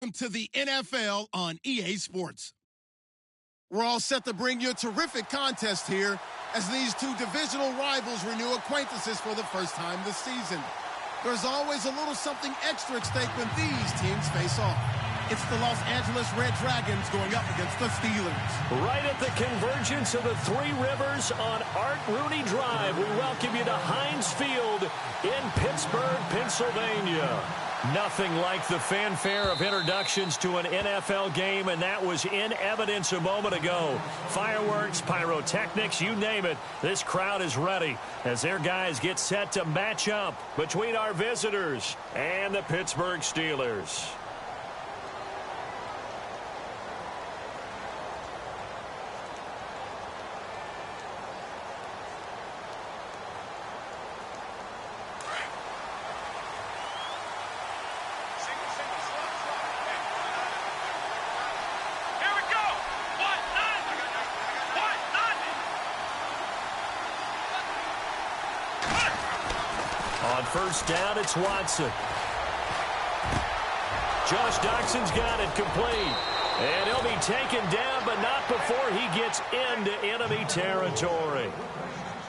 To the NFL on EA Sports. We're all set to bring you a terrific contest here as these two divisional rivals renew acquaintances for the first time this season. There's always a little something extra at stake when these teams face off. It's the Los Angeles Red Dragons going up against the Steelers. Right at the convergence of the Three Rivers on Art Rooney Drive, we welcome you to Heinz Field in Pittsburgh, Pennsylvania. Nothing like the fanfare of introductions to an NFL game, and that was in evidence a moment ago. Fireworks, pyrotechnics, you name it. This crowd is ready as their guys get set to match up between our visitors and the Pittsburgh Steelers. On first down, it's Watson. Josh Doxson's got it complete. And he'll be taken down, but not before he gets into enemy territory.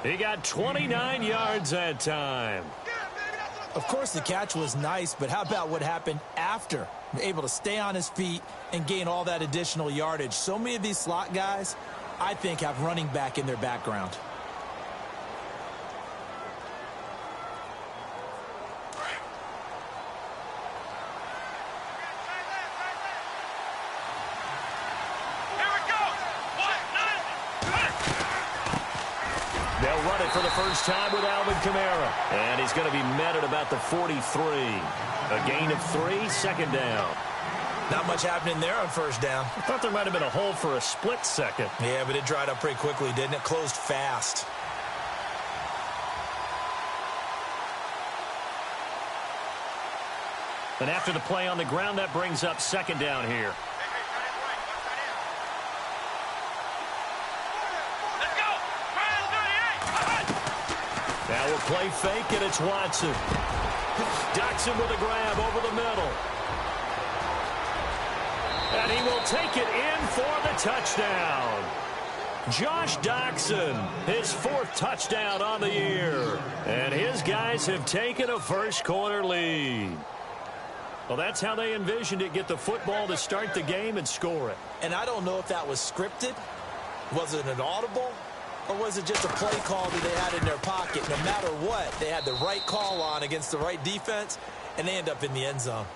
He got 29 yards that time. Of course, the catch was nice, but how about what happened after? Able to stay on his feet and gain all that additional yardage. So many of these slot guys, I think, have running back in their background. For the first time with Alvin Kamara. And he's going to be met at about the 43. A gain of 3, second down. Not much happening there on first down. I thought there might have been a hole for a split second. Yeah, but it dried up pretty quickly, didn't it? Closed fast. And after the play on the ground, that brings up second down here. Now we'll play fake, and it's Watson. Doxson with a grab over the middle. And he will take it in for the touchdown. Josh Doxson, his 4th touchdown on the year. And his guys have taken a first-quarter lead. Well, that's how they envisioned it, get the football to start the game and score it. And I don't know if that was scripted. Was it an audible? Or was it just a play call that they had in their pocket? No matter what, they had the right call on against the right defense, and they end up in the end zone.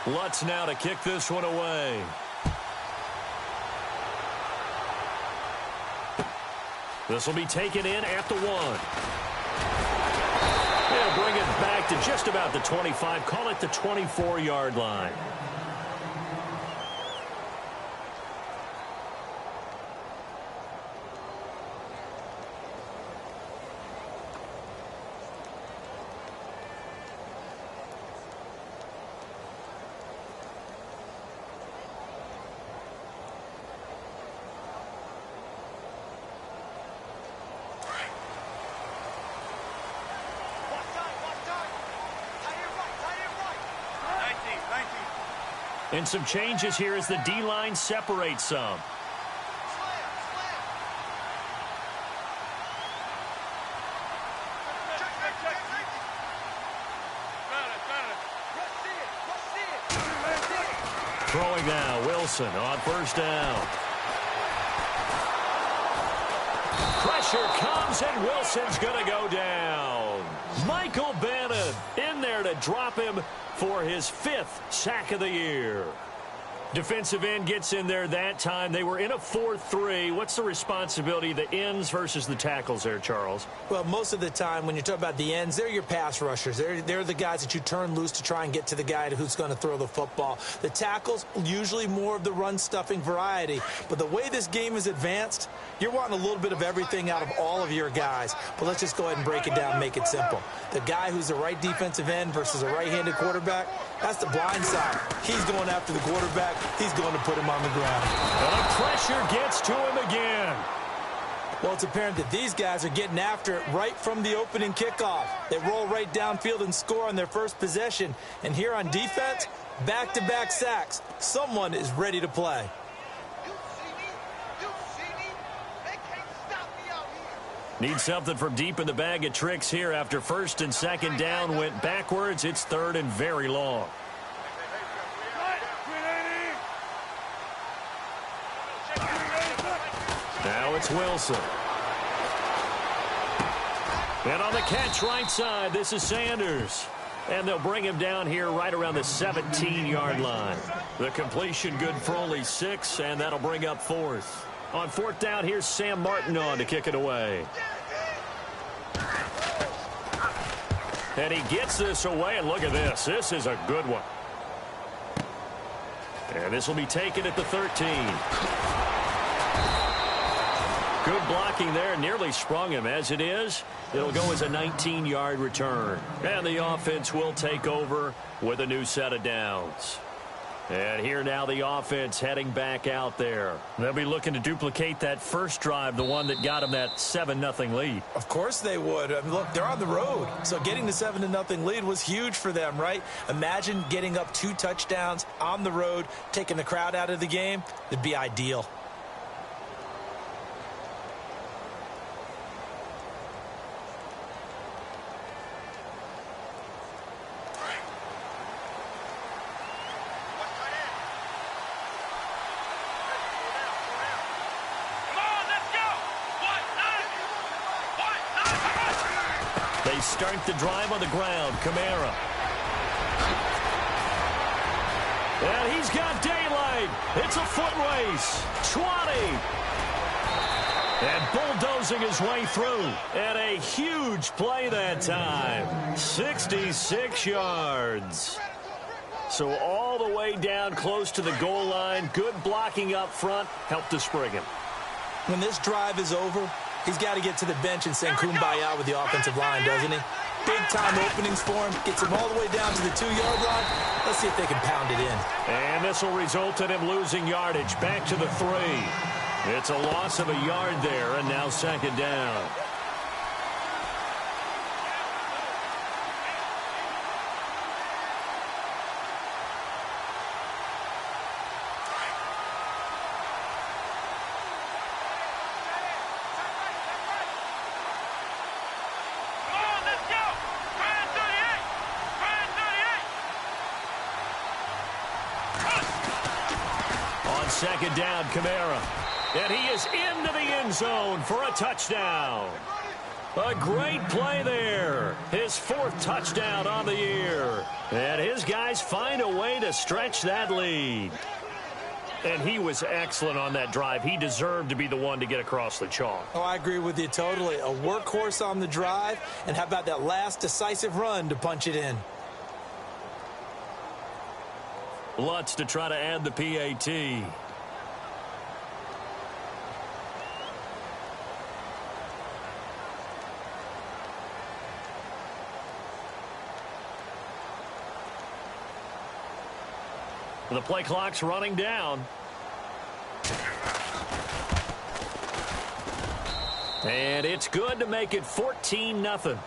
Lutz now to kick this one away. This will be taken in at the 1. They'll bring it back to just about the 25. Call it the 24-yard line. And some changes here as the D-line separates some. Throwing now, Wilson on first down. Pressure comes, and Wilson's going to go down. Michael Bannon in there to drop him for his 5th sack of the year. Defensive end gets in there that time. They were in a 4-3. What's the responsibility of the ends versus the tackles there, Charles? Well, most of the time when you talk about the ends, they're your pass rushers. They're the guys that you turn loose to try and get to the guy who's going to throw the football. The tackles, usually more of the run-stuffing variety. But the way this game is advanced, you're wanting a little bit of everything out of all of your guys. But let's just go ahead and break it down and make it simple. The guy who's the right defensive end versus a right-handed quarterback, that's the blind side. He's going after the quarterback. He's going to put him on the ground. And the pressure gets to him again. Well, it's apparent that these guys are getting after it right from the opening kickoff. They roll right downfield and score on their first possession. And here on defense, back-to-back sacks. Someone is ready to play. Need something from deep in the bag of tricks here after first and second down went backwards. It's third and very long. Now it's Wilson. And on the catch right side, this is Sanders. And they'll bring him down here right around the 17-yard line. The completion good for only 6, and that'll bring up fourth. On fourth down, here's Sam Martin on to kick it away. And he gets this away, and look at this. This is a good one. And this will be taken at the 13. Good blocking there, nearly sprung him. As it is, it'll go as a 19-yard return. And the offense will take over with a new set of downs. And here now the offense heading back out there. They'll be looking to duplicate that first drive, the one that got them that 7-0 lead. Of course they would. I mean, look, they're on the road. So getting the 7-0 lead was huge for them, right? Imagine getting up 2 touchdowns on the road, taking the crowd out of the game. It'd be ideal. Start the drive on the ground. Kamara. And he's got daylight. It's a foot race. 20. And bulldozing his way through. And a huge play that time. 66 yards. So all the way down close to the goal line. Good blocking up front. Helped to spring him. When this drive is over, he's got to get to the bench and sing kumbaya with the offensive line, doesn't he? Big-time openings for him. Gets him all the way down to the 2-yard line. Let's see if they can pound it in. And this will result in him losing yardage back to the 3. It's a loss of a yard there, and now second down. Second down, Kamara. And he is into the end zone for a touchdown. A great play there. His 4th touchdown on the year. And his guys find a way to stretch that lead. And he was excellent on that drive. He deserved to be the one to get across the chalk. Oh, I agree with you totally. A workhorse on the drive. And how about that last decisive run to punch it in? Lutz to try to add the PAT. The play clock's running down. And it's good to make it 14-0.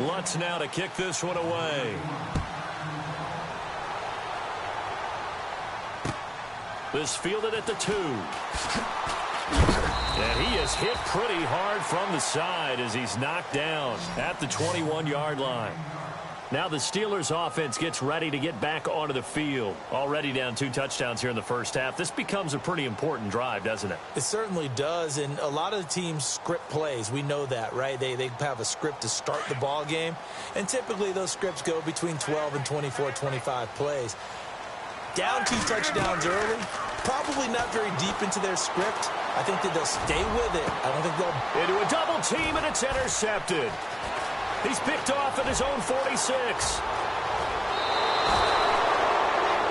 Lutz now to kick this one away. This fielded at the 2. And he is hit pretty hard from the side as he's knocked down at the 21-yard line. Now the Steelers offense gets ready to get back onto the field. Already down 2 touchdowns here in the first half. This becomes a pretty important drive, doesn't it? It certainly does, and a lot of teams script plays. We know that, right? They have a script to start the ball game, and typically those scripts go between 12 and 24, 25 plays. Down 2 touchdowns early, probably not very deep into their script. I think that they'll stay with it. I don't think they'll... Into a double team, and it's intercepted. He's picked off at his own 46.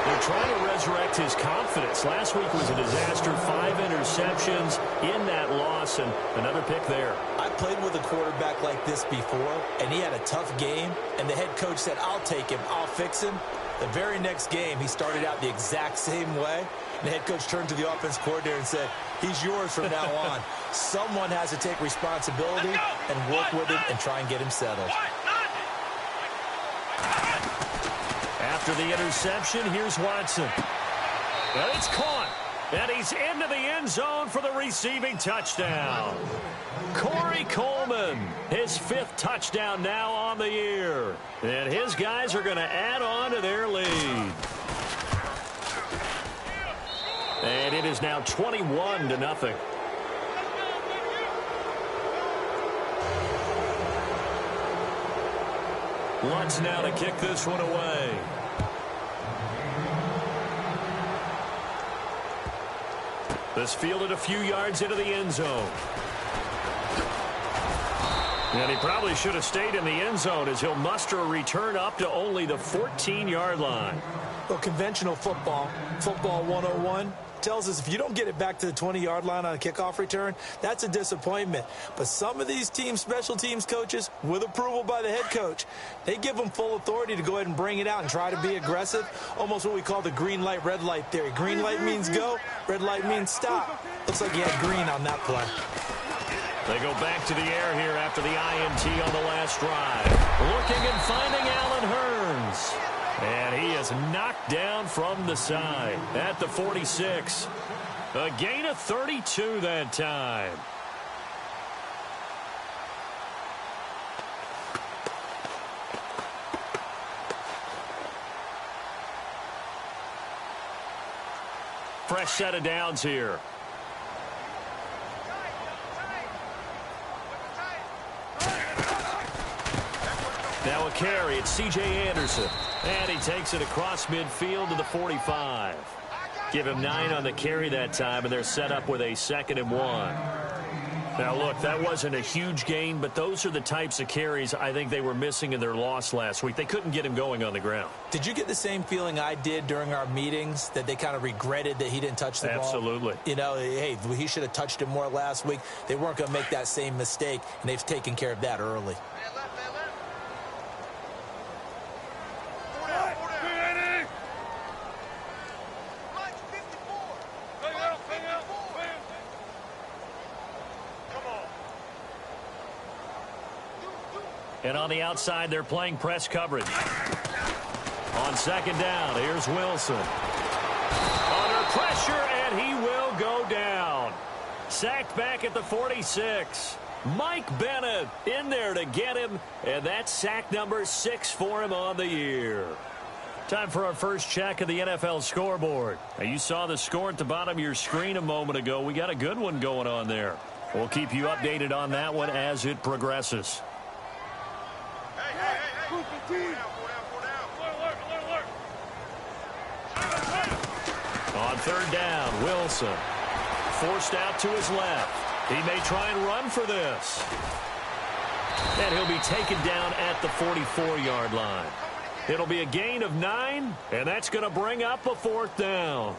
They're trying to resurrect his confidence. Last week was a disaster. 5 interceptions in that loss, and another pick there. I played with a quarterback like this before, and he had a tough game, and the head coach said, I'll take him, I'll fix him. The very next game, he started out the exact same way. And the head coach turned to the offense coordinator and said, he's yours from now on. Someone has to take responsibility and work with him and try and get him settled. After the interception, here's Watson. Well, it's caught. And he's into the end zone for the receiving touchdown. Corey Coleman, his 5th touchdown now on the year. And his guys are going to add on to their lead. And it is now 21-0. Lutz now to kick this one away. This fielded a few yards into the end zone. And he probably should have stayed in the end zone as he'll muster a return up to only the 14-yard line. Well, conventional football 101, tells us if you don't get it back to the 20-yard line on a kickoff return, that's a disappointment. But some of these teams, special teams coaches, with approval by the head coach, they give them full authority to go ahead and bring it out and try to be aggressive, almost what we call the green light, red light theory. Green light means go, red light means stop. Looks like he had green on that play. They go back to the air here after the INT on the last drive. Looking and finding Allen Hurns. And he is knocked down from the side at the 46. A gain of 32 that time. Fresh set of downs here. Now a carry, it's C.J. Anderson. And he takes it across midfield to the 45. Give him 9 on the carry that time, and they're set up with a 2nd and 1. Now, look, that wasn't a huge gain, but those are the types of carries I think they were missing in their loss last week. They couldn't get him going on the ground. Did you get the same feeling I did during our meetings, that they kind of regretted that he didn't touch the ball? Absolutely. You know, hey, he should have touched it more last week. They weren't going to make that same mistake, and they've taken care of that early. And on the outside, they're playing press coverage. On 2nd down, here's Wilson. Under pressure, and he will go down. Sacked back at the 46. Mike Bennett in there to get him, and that's sack number 6 for him on the year. Time for our first check of the NFL scoreboard. Now, you saw the score at the bottom of your screen a moment ago. We got a good one going on there. We'll keep you updated on that one as it progresses. On 3rd down, Wilson. Forced out to his left. He may try and run for this. And he'll be taken down at the 44-yard line. It'll be a gain of 9, and that's going to bring up a 4th down.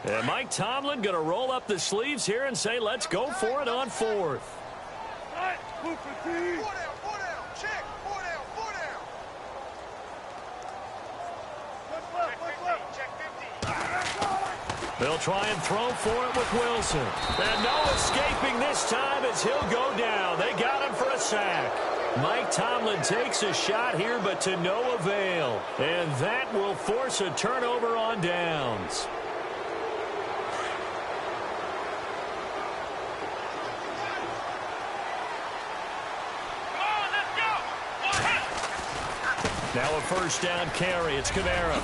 And Mike Tomlin going to roll up the sleeves here and say, let's go for it on 4th. They'll try and throw for it with Wilson. And no escaping this time as he'll go down. They got him for a sack. Mike Tomlin takes a shot here, but to no avail. And that will force a turnover on downs. Now a first down carry. It's Kamara.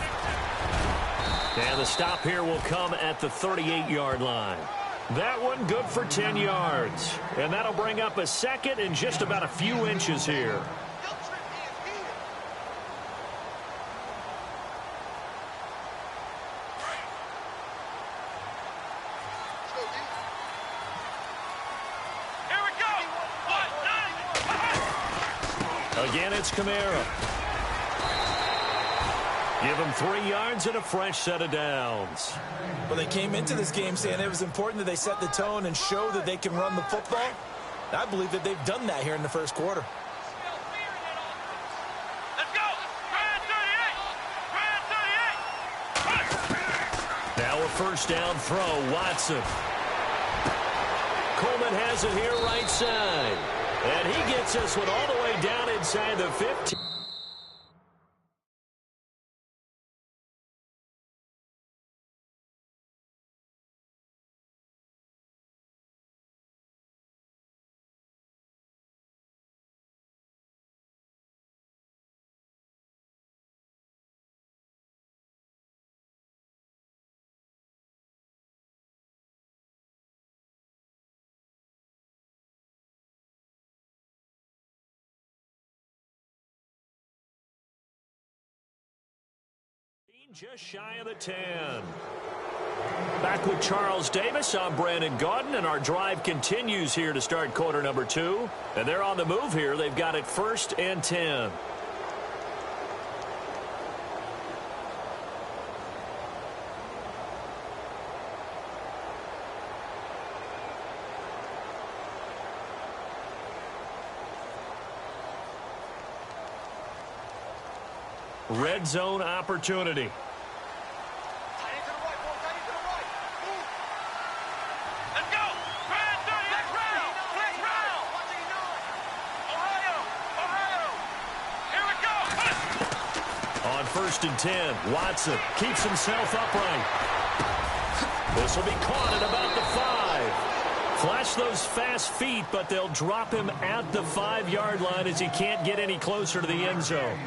And the stop here will come at the 38-yard line. That one good for 10 yards. And that'll bring up a second and just about a few inches here. Again, it's Kamara. Give him 3 yards and a fresh set of downs. Well, they came into this game saying it was important that they set the tone and show that they can run the football. I believe that they've done that here in the first quarter. Let's go! Now a first down throw, Watson. Coleman has it here right side. And he gets this one all the way down inside the 15. Just shy of the 10. Back with Charles Davis. I'm Brandon Gaudin, and our drive continues here to start quarter number 2. And they're on the move here. They've got it 1st and 10. Red zone opportunity. Let's go! Ohio! Here we go! On 1st and 10, Watson keeps himself upright. This will be caught at about the 5. Flash those fast feet, but they'll drop him at the 5-yard line as he can't get any closer to the end zone.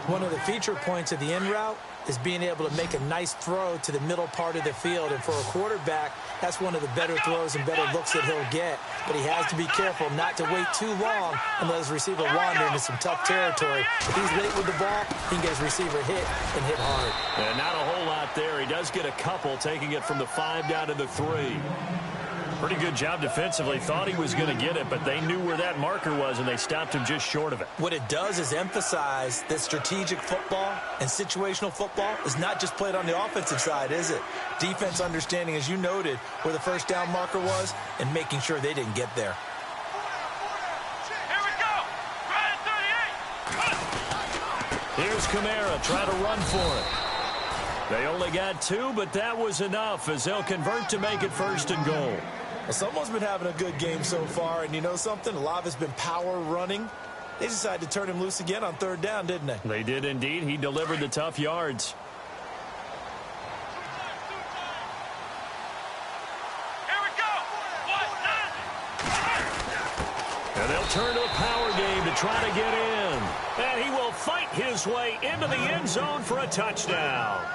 One of the feature points of the in route is being able to make a nice throw to the middle part of the field. And for a quarterback, that's one of the better throws and better looks that he'll get. But he has to be careful not to wait too long and let his receiver wander into some tough territory. If he's late with the ball, he can get his receiver hit and hit hard. And not a whole lot there. He does get a couple, taking it from the 5 down to the 3. Pretty good job defensively. Thought he was going to get it, but they knew where that marker was, and they stopped him just short of it. What it does is emphasize that strategic football and situational football is not just played on the offensive side, is it? Defense understanding, as you noted, where the first down marker was and making sure they didn't get there. Here we go! Here's Kamara trying to run for it. They only got 2, but that was enough as they'll convert to make it 1st and goal. Well, someone's been having a good game so far, and you know something? A lot of it's been power running. They decided to turn him loose again on 3rd down, didn't they? They did indeed. He delivered the tough yards. Here we go! And they'll turn to a power game to try to get in. And he will fight his way into the end zone for a touchdown.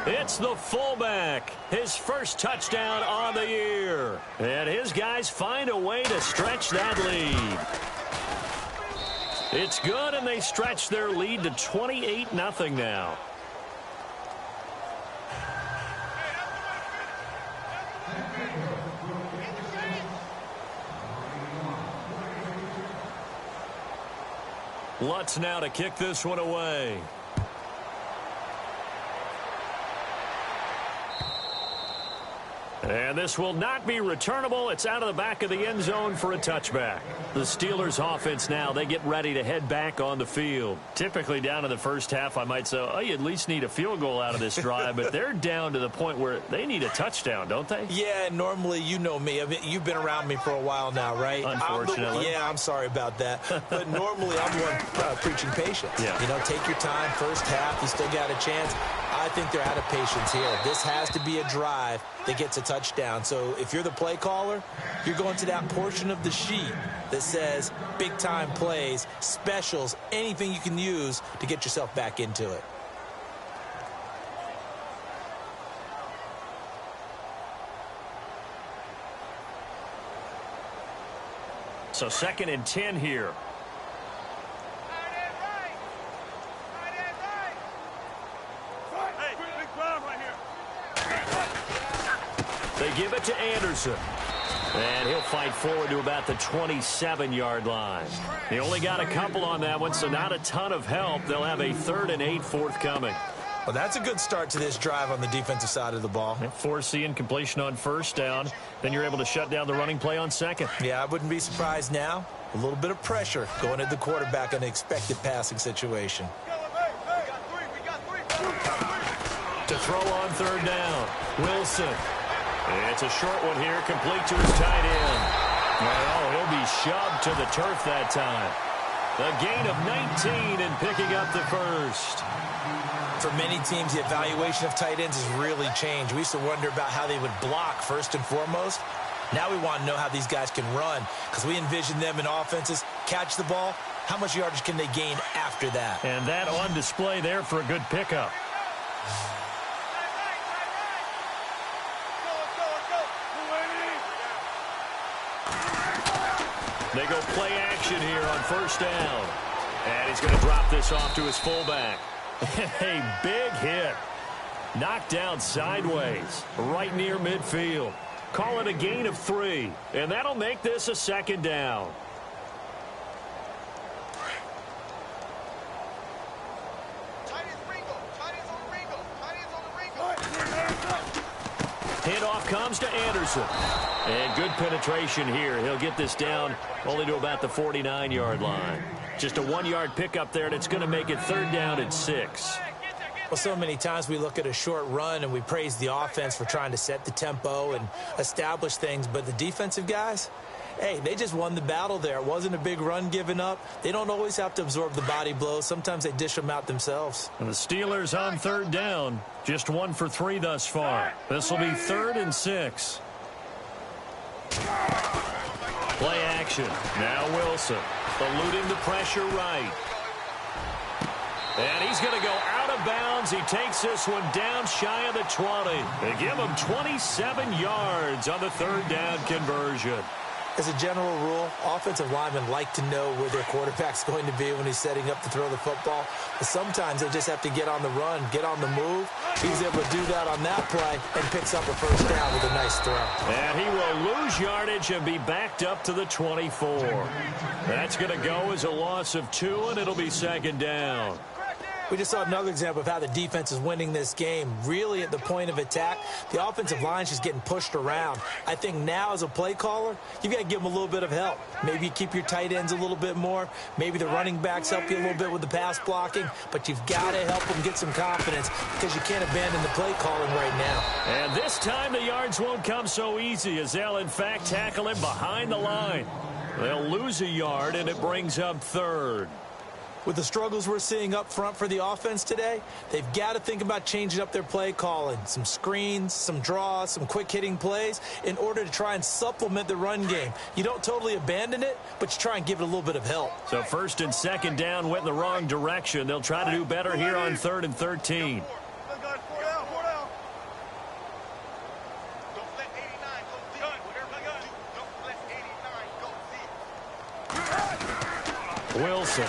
It's the fullback, his first touchdown on the year. And his guys find a way to stretch that lead. It's good, and they stretch their lead to 28-0 now. Lutz now to kick this one away. And this will not be returnable. It's out of the back of the end zone for a touchback. The Steelers offense now, they get ready to head back on the field. Typically down in the first half, I might say, oh, you at least need a field goal out of this drive, but they're down to the point where they need a touchdown, don't they? Yeah, normally, you know me. I mean, you've been around me for a while now, right? Unfortunately. I'm sorry about that. But normally, I'm the one preaching patience. Yeah. You know, take your time, first half, you still got a chance. I think they're out of patience here. This has to be a drive that gets a touchdown. So if you're the play caller, you're going to that portion of the sheet that says big-time plays, specials, anything you can use to get yourself back into it. So 2nd and 10 here. They give it to Anderson. And he'll fight forward to about the 27-yard line. They only got a couple on that one, so not a ton of help. They'll have a 3rd and 8 forthcoming. Well, that's a good start to this drive on the defensive side of the ball. Force incompletion on 1st down. Then you're able to shut down the running play on 2nd. Yeah, I wouldn't be surprised now. A little bit of pressure going at the quarterback in an expected passing situation. To throw on 3rd down. Wilson. It's a short one here, complete to his tight end. Well, he'll be shoved to the turf that time. A gain of 19 and picking up the 1st. For many teams, the evaluation of tight ends has really changed. We used to wonder about how they would block first and foremost. Now we want to know how these guys can run because we envision them in offenses, catch the ball. How much yardage can they gain after that? And that on display there for a good pickup. They go play action here on 1st down. And he's going to drop this off to his fullback. A big hit. Knocked down sideways, right near midfield. Call it a gain of 3. And that'll make this a 2nd down. Handoff comes to Anderson. And good penetration here. He'll get this down only to about the 49-yard line. Just a 1-yard pickup there, and it's going to make it 3rd down and 6. Well, so many times we look at a short run and we praise the offense for trying to set the tempo and establish things. But the defensive guys, hey, they just won the battle there. It wasn't a big run given up. They don't always have to absorb the body blows. Sometimes they dish them out themselves. And the Steelers on 3rd down. Just 1 for 3 thus far. This will be 3rd and 6. Play action. Now Wilson. Eluding the pressure right. And he's going to go out of bounds. He takes this one down shy of the 20. They give him 27 yards on the 3rd down conversion. As a general rule, offensive linemen like to know where their quarterback's going to be when he's setting up to throw the football. But sometimes they just have to get on the run, get on the move. He was able to do that on that play and picks up a 1st down with a nice throw. And he will lose yardage and be backed up to the 24. That's going to go as a loss of 2, and it'll be 2nd down. We just saw another example of how the defense is winning this game. Really at the point of attack, the offensive line's just getting pushed around. I think now as a play caller, you've got to give them a little bit of help. Maybe you keep your tight ends a little bit more. Maybe the running backs help you a little bit with the pass blocking. But you've got to help them get some confidence because you can't abandon the play calling right now. And this time the yards won't come so easy as they'll in fact tackle him behind the line. They'll lose a yard and it brings up 3rd. With the struggles we're seeing up front for the offense today, they've got to think about changing up their play calling. Some screens, some draws, some quick-hitting plays in order to try and supplement the run game. You don't totally abandon it, but you try and give it a little bit of help. So 1st and 2nd down went in the wrong direction. They'll try to do better here on 3rd and 13. Wilson.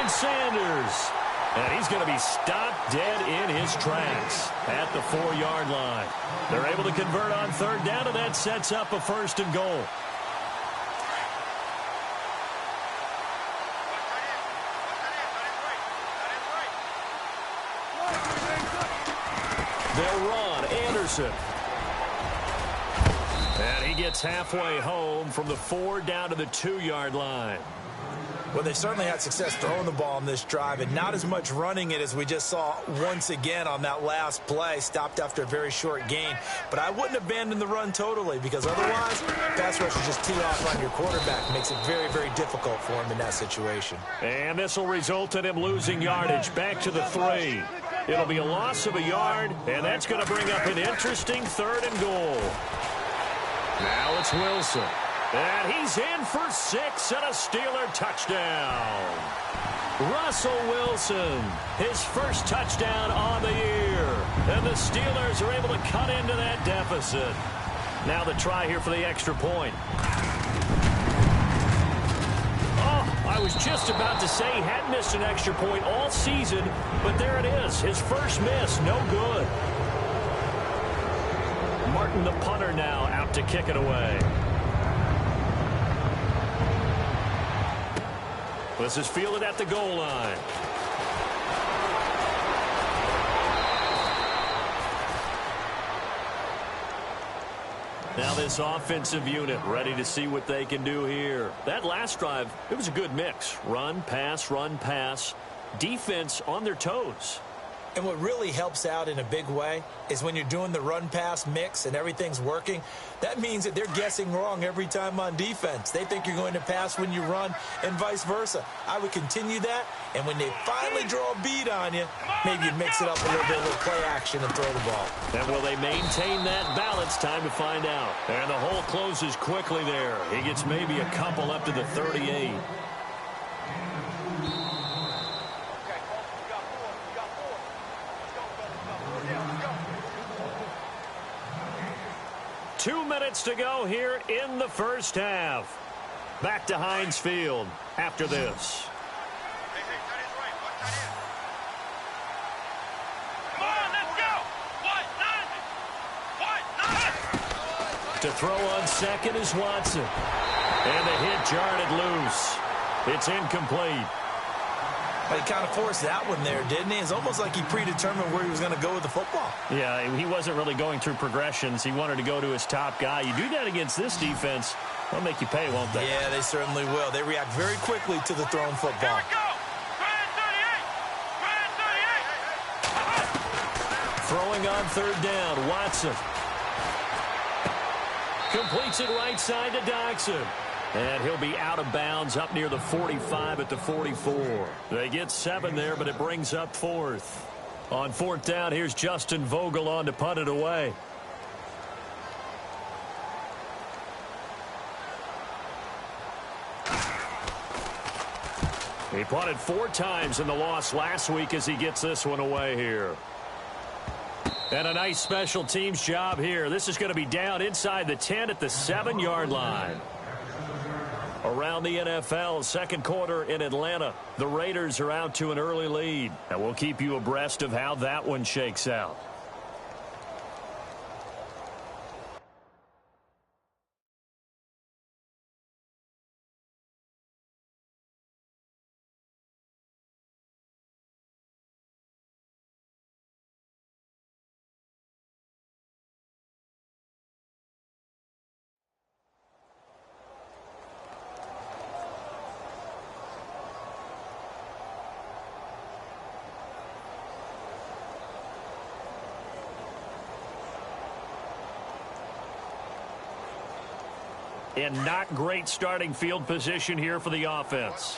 Sanders. And he's going to be stopped dead in his tracks at the 4-yard line. They're able to convert on 3rd down, and that sets up a 1st and goal. They'll run. Anderson. And he gets halfway home from the 4 down to the 2-yard line. Well, they certainly had success throwing the ball on this drive, and not as much running it as we just saw once again on that last play. Stopped after a very short gain. But I wouldn't abandon the run totally, because otherwise, pass rush will just tee off on your quarterback. Makes it very, very difficult for him in that situation. And this will result in him losing yardage back to the 3. It'll be a loss of a yard, and that's going to bring up an interesting 3rd and goal. Now it's Wilson. And he's in for 6 and a Steeler touchdown. Russell Wilson, his first touchdown on the year. And the Steelers are able to cut into that deficit. Now the try here for the extra point. Oh, I was just about to say he hadn't missed an extra point all season, but there it is. His first miss, no good. Martin, the punter, now out to kick it away. This is fielded at the goal line. Now this offensive unit ready to see what they can do here. That last drive, it was a good mix. Run, pass, defense on their toes. And what really helps out in a big way is when you're doing the run-pass mix and everything's working, that means that they're guessing wrong every time on defense. They think you're going to pass when you run and vice versa. I would continue that, and when they finally draw a beat on you, maybe you mix it up a little bit, a little play action, and throw the ball. And will they maintain that balance? Time to find out. And the hole closes quickly there. He gets maybe a couple up to the 38. 2 minutes to go here in the first half. Back to Heinz Field after this. Come on, let's go. To throw on second is Watson. And the hit jarred it loose. It's incomplete. But he kind of forced that one there, didn't he? It's almost like he predetermined where he was going to go with the football. Yeah, he wasn't really going through progressions. He wanted to go to his top guy. You do that against this defense, they'll make you pay, won't they? Yeah, they certainly will. They react very quickly to the thrown football. Here we go. Throwing on 3rd down, Watson. Completes it right side to Dodson. And he'll be out of bounds up near the 45 at the 44. They get 7 there, but it brings up 4th. On 4th down, here's Justin Vogel on to punt it away. He punted 4 times in the loss last week as he gets this one away here. And a nice special teams job here. This is going to be down inside the 10 at the 7-yard line. Around the NFL, second quarter in Atlanta. The Raiders are out to an early lead. And we'll keep you abreast of how that one shakes out. In not great starting field position here for the offense.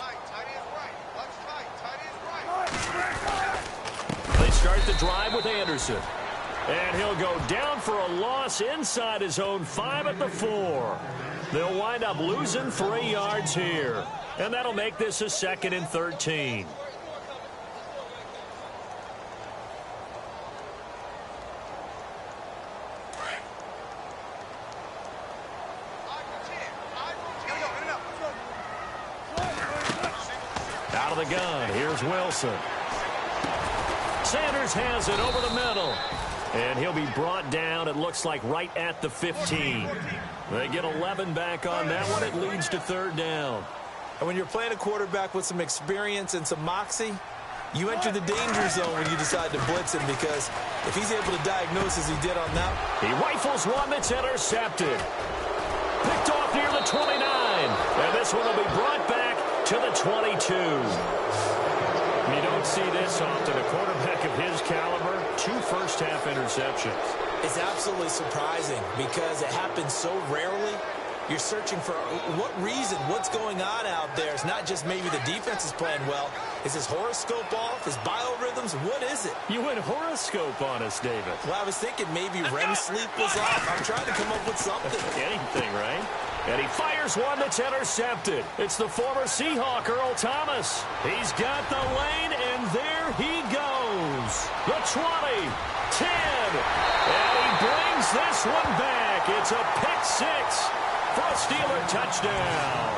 They start the drive with Anderson. And he'll go down for a loss inside his own 5 at the 4. They'll wind up losing 3 yards here. And that'll make this a 2nd and 13. Out of the gun, here's Wilson. Sanders has it over the middle. And he'll be brought down, it looks like, right at the 15. They get 11 back on that one. It leads to 3rd down. And when you're playing a quarterback with some experience and some moxie, You enter the danger zone when you decide to blitz him, because if he's able to diagnose as he did on that. He rifles one that's intercepted. Picked off near the 29. And this one will be brought back to the 22. You don't see this often. A quarterback of his caliber, 2 first-half interceptions. It's absolutely surprising because it happens so rarely. You're searching for what reason, what's going on out there. It's not just maybe the defense is playing well. Is his horoscope off? His biorhythms? What is it? You went horoscope on us, David. Well, I was thinking maybe REM sleep was off. I'm trying to come up with something. Anything, right? And he fires one that's intercepted. It's the former Seahawk, Earl Thomas. He's got the lane, and there he goes. The 20, 10, and he brings this one back. It's a pick-6 for a Steeler touchdown.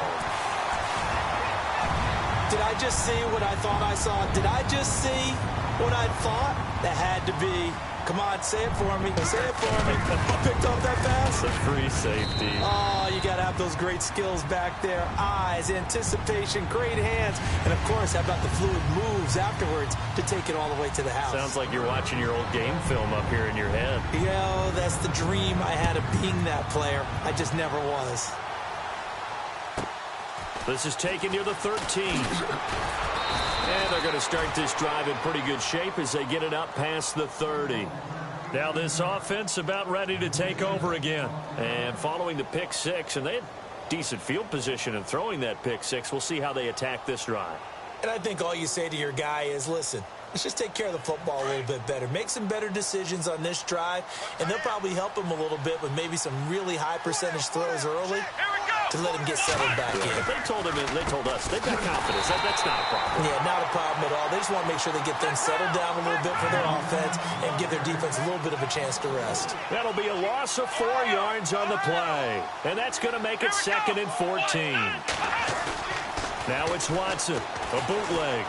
Did I just see what I thought I saw? Did I just see what I thought? That had to be. Come on, say it for me. Say it for me. Picked off that pass. It's a free safety. Oh, you got to have those great skills back there. Eyes, anticipation, great hands. And, of course, how about the fluid moves afterwards to take it all the way to the house? Sounds like you're watching your old game film up here in your head. Yo, that's the dream I had of being that player. I just never was. This is taken near the 13. And they're going to start this drive in pretty good shape as they get it up past the 30. Now this offense about ready to take over again. And following the pick-6, and they had decent field position in throwing that pick-6. We'll see how they attack this drive. And I think all you say to your guy is, listen, let's just take care of the football a little bit better. Make some better decisions on this drive, and they'll probably help him a little bit with maybe some really high percentage throws early to let him get settled back in. They told us they've got confidence. That's not a problem. Yeah, not a problem at all. They just want to make sure they get things settled down a little bit for their offense and give their defense a little bit of a chance to rest. That'll be a loss of 4 yards on the play, and that's going to make it 2nd and 14. Now it's Watson, a bootleg.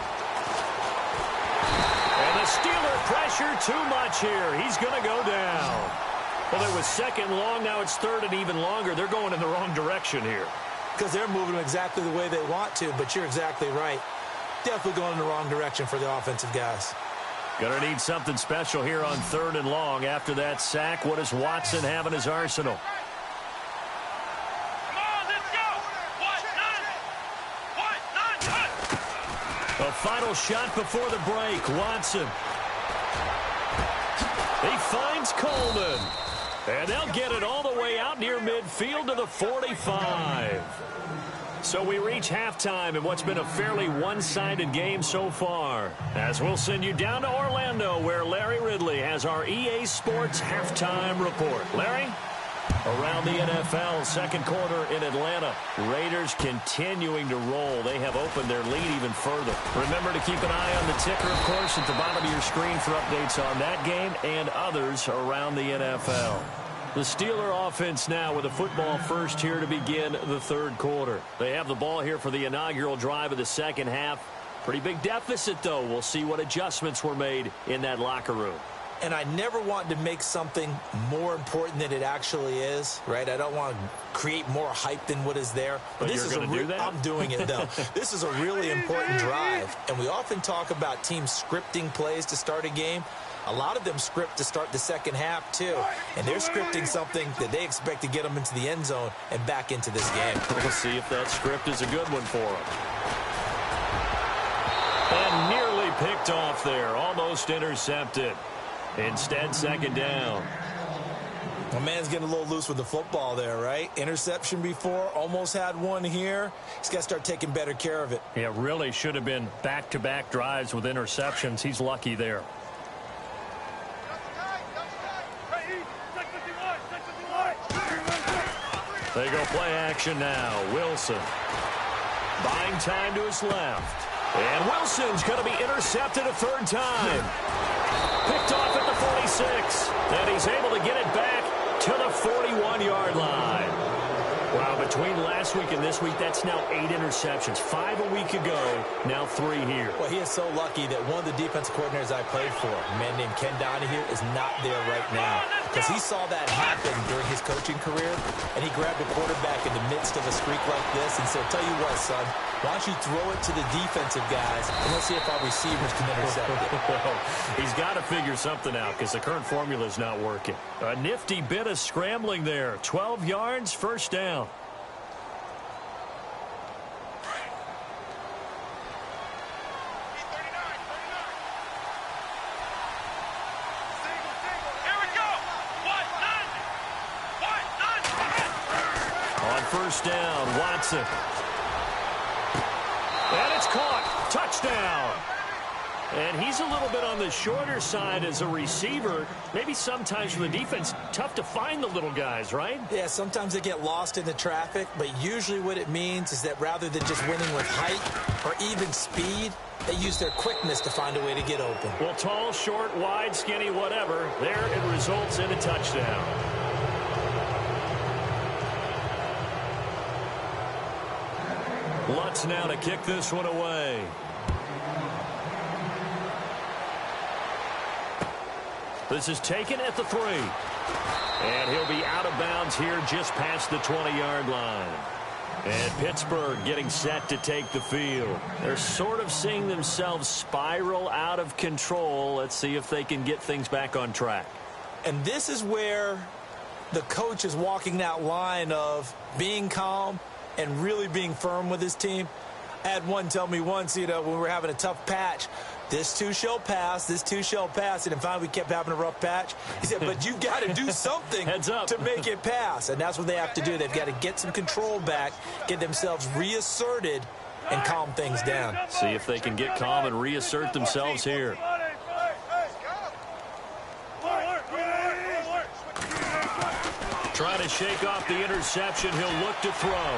And the Steeler pressure too much here. He's going to go down. Well, it was 2nd long. Now it's 3rd and even longer. They're going in the wrong direction here. Because they're moving exactly the way they want to, but you're exactly right. Definitely going in the wrong direction for the offensive guys. Going to need something special here on 3rd and long. After that sack, what does Watson have in his arsenal? A final shot before the break. Watson. He finds Coleman. And they'll get it all the way out near midfield to the 45. So we reach halftime in what's been a fairly one-sided game so far. As we'll send you down to Orlando, where Larry Ridley has our EA Sports halftime report. Larry? Around the NFL, 2nd quarter in Atlanta. Raiders continuing to roll. They have opened their lead even further. Remember to keep an eye on the ticker, of course, at the bottom of your screen for updates on that game and others around the NFL. The Steeler offense now with a football first here to begin the 3rd quarter. They have the ball here for the inaugural drive of the 2nd half. Pretty big deficit, though. We'll see what adjustments were made in that locker room. And I never want to make something more important than it actually is, right? I don't want to create more hype than what is there. But this you're going to do that? I'm doing it, though. This is a really important drive. And we often talk about teams scripting plays to start a game. A lot of them script to start the 2nd half, too. And they're scripting something that they expect to get them into the end zone and back into this game. We'll see if that script is a good one for them. And nearly picked off there. Almost intercepted. Instead, 2nd down. My man's getting a little loose with the football there, right? Interception before, almost had one here. He's got to start taking better care of it. Yeah, really should have been back-to-back drives with interceptions. He's lucky there. They go play action now. Wilson buying time to his left. And Wilson's going to be intercepted a 3rd time. Picked off at the 46. And he's able to get it back to the 41-yard line. Wow, Between last week and this week, that's now 8 interceptions. 5 a week ago, now 3 here. Well, he is so lucky that one of the defensive coordinators I played for, a man named Ken Donahue, is not there right now. Because he saw that happen during his coaching career, and he grabbed a quarterback in the midst of a streak like this and said, tell you what, son, why don't you throw it to the defensive guys, and let's see if our receivers can intercept it. Well, he's got to figure something out because the current formula is not working. A nifty bit of scrambling there. 12 yards, first down. First down, Watson. And it's caught. Touchdown. And he's a little bit on the shorter side as a receiver. Maybe sometimes for the defense, tough to find the little guys, right? Yeah, sometimes they get lost in the traffic, but usually what it means is that rather than just winning with height or even speed, they use their quickness to find a way to get open. Well, tall, short, wide, skinny, whatever, there it results in a touchdown. Lutz now to kick this one away. This is taken at the 3. And he'll be out of bounds here just past the 20-yard line. And Pittsburgh getting set to take the field. They're sort of seeing themselves spiral out of control. Let's see if they can get things back on track. And this is where the coach is walking that line of being calm and really being firm with his team. I had one tell me once, when we were having a tough patch, this too shall pass, this too shall pass. And then finally we kept having a rough patch. He said, but you've got to do something Heads up. to make it pass. And that's what they have to do. They've got to get some control back, get themselves reasserted, and calm things down. See if they can get calm and reassert themselves here. Trying to shake off the interception. He'll look to throw.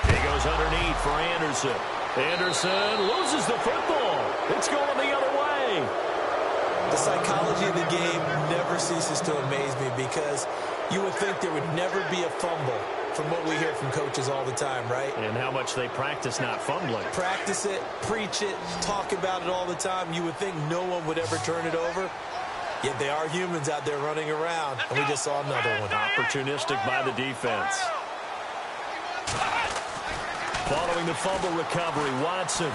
He goes underneath for Anderson. Anderson loses the football. It's going the other way. The psychology of the game never ceases to amaze me because you would think there would never be a fumble from what we hear from coaches all the time, right? And how much they practice not fumbling. Practice it, preach it, talk about it all the time. You would think no one would ever turn it over. Yet they are humans out there running around, and we just saw another one. Opportunistic by the defense. Following the fumble recovery, Watson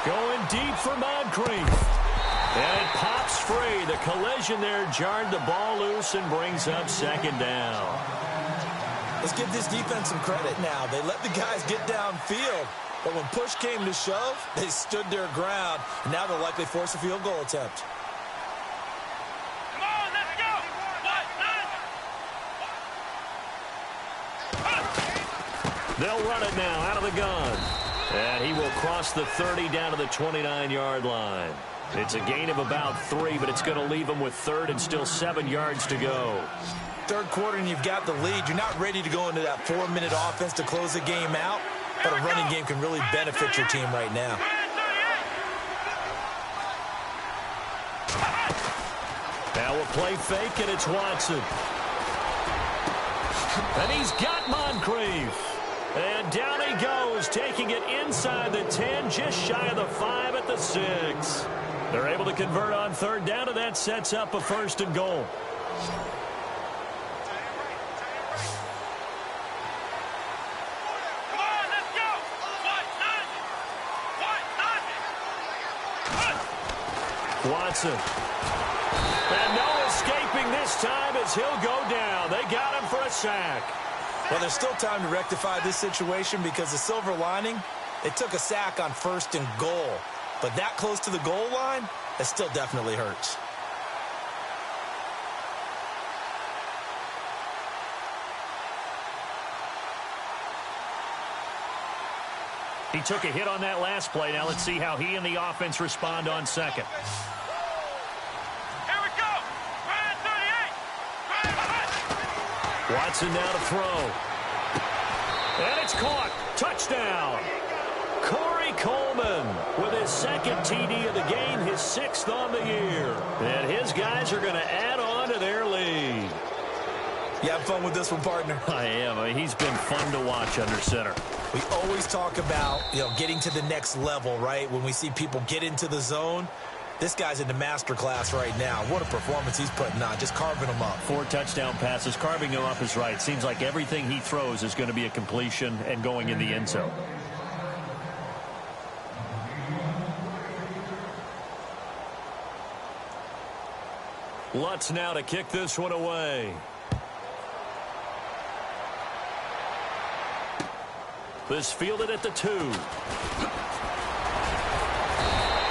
going deep for Moncrief. And it pops free. The collision there jarred the ball loose and brings up second down. Let's give this defense some credit now. They let the guys get downfield, but when push came to shove, they stood their ground, and now they'll likely force a field goal attempt. They'll run it now out of the gun. And he will cross the 30 down to the 29-yard line. It's a gain of about 3, but it's going to leave them with 3rd and still 7 yards to go. Third quarter and you've got the lead. You're not ready to go into that 4-minute offense to close the game out, but a running game can really benefit your team right now. Now a play fake, and it's Watson. And he's got Moncrief. And down he goes, taking it inside the 10, just shy of the 5 at the 6. They're able to convert on 3rd down, and that sets up a 1st and goal. Watson. And no escaping this time as he'll go down. They got him for a sack. Well, there's still time to rectify this situation because the silver lining, they took a sack on 1st and goal. But that close to the goal line, that still definitely hurts. He took a hit on that last play. Now let's see how he and the offense respond on 2nd. Here we go. Ryan 38. Watson now to throw. And it's caught. Touchdown. Corey Coleman with his 2nd TD of the game, his 6th on the year. And his guys are going to add on to their lead. You have fun with this one, partner? I am. I mean, he's been fun to watch under center. We always talk about, getting to the next level, right? When we see people get into the zone, this guy's in the master class right now. What a performance he's putting on, just carving them up. 4 touchdown passes. Carving him up is right. Seems like everything he throws is going to be a completion and going in the end zone. Lutz now to kick this one away. This fielded at the 2.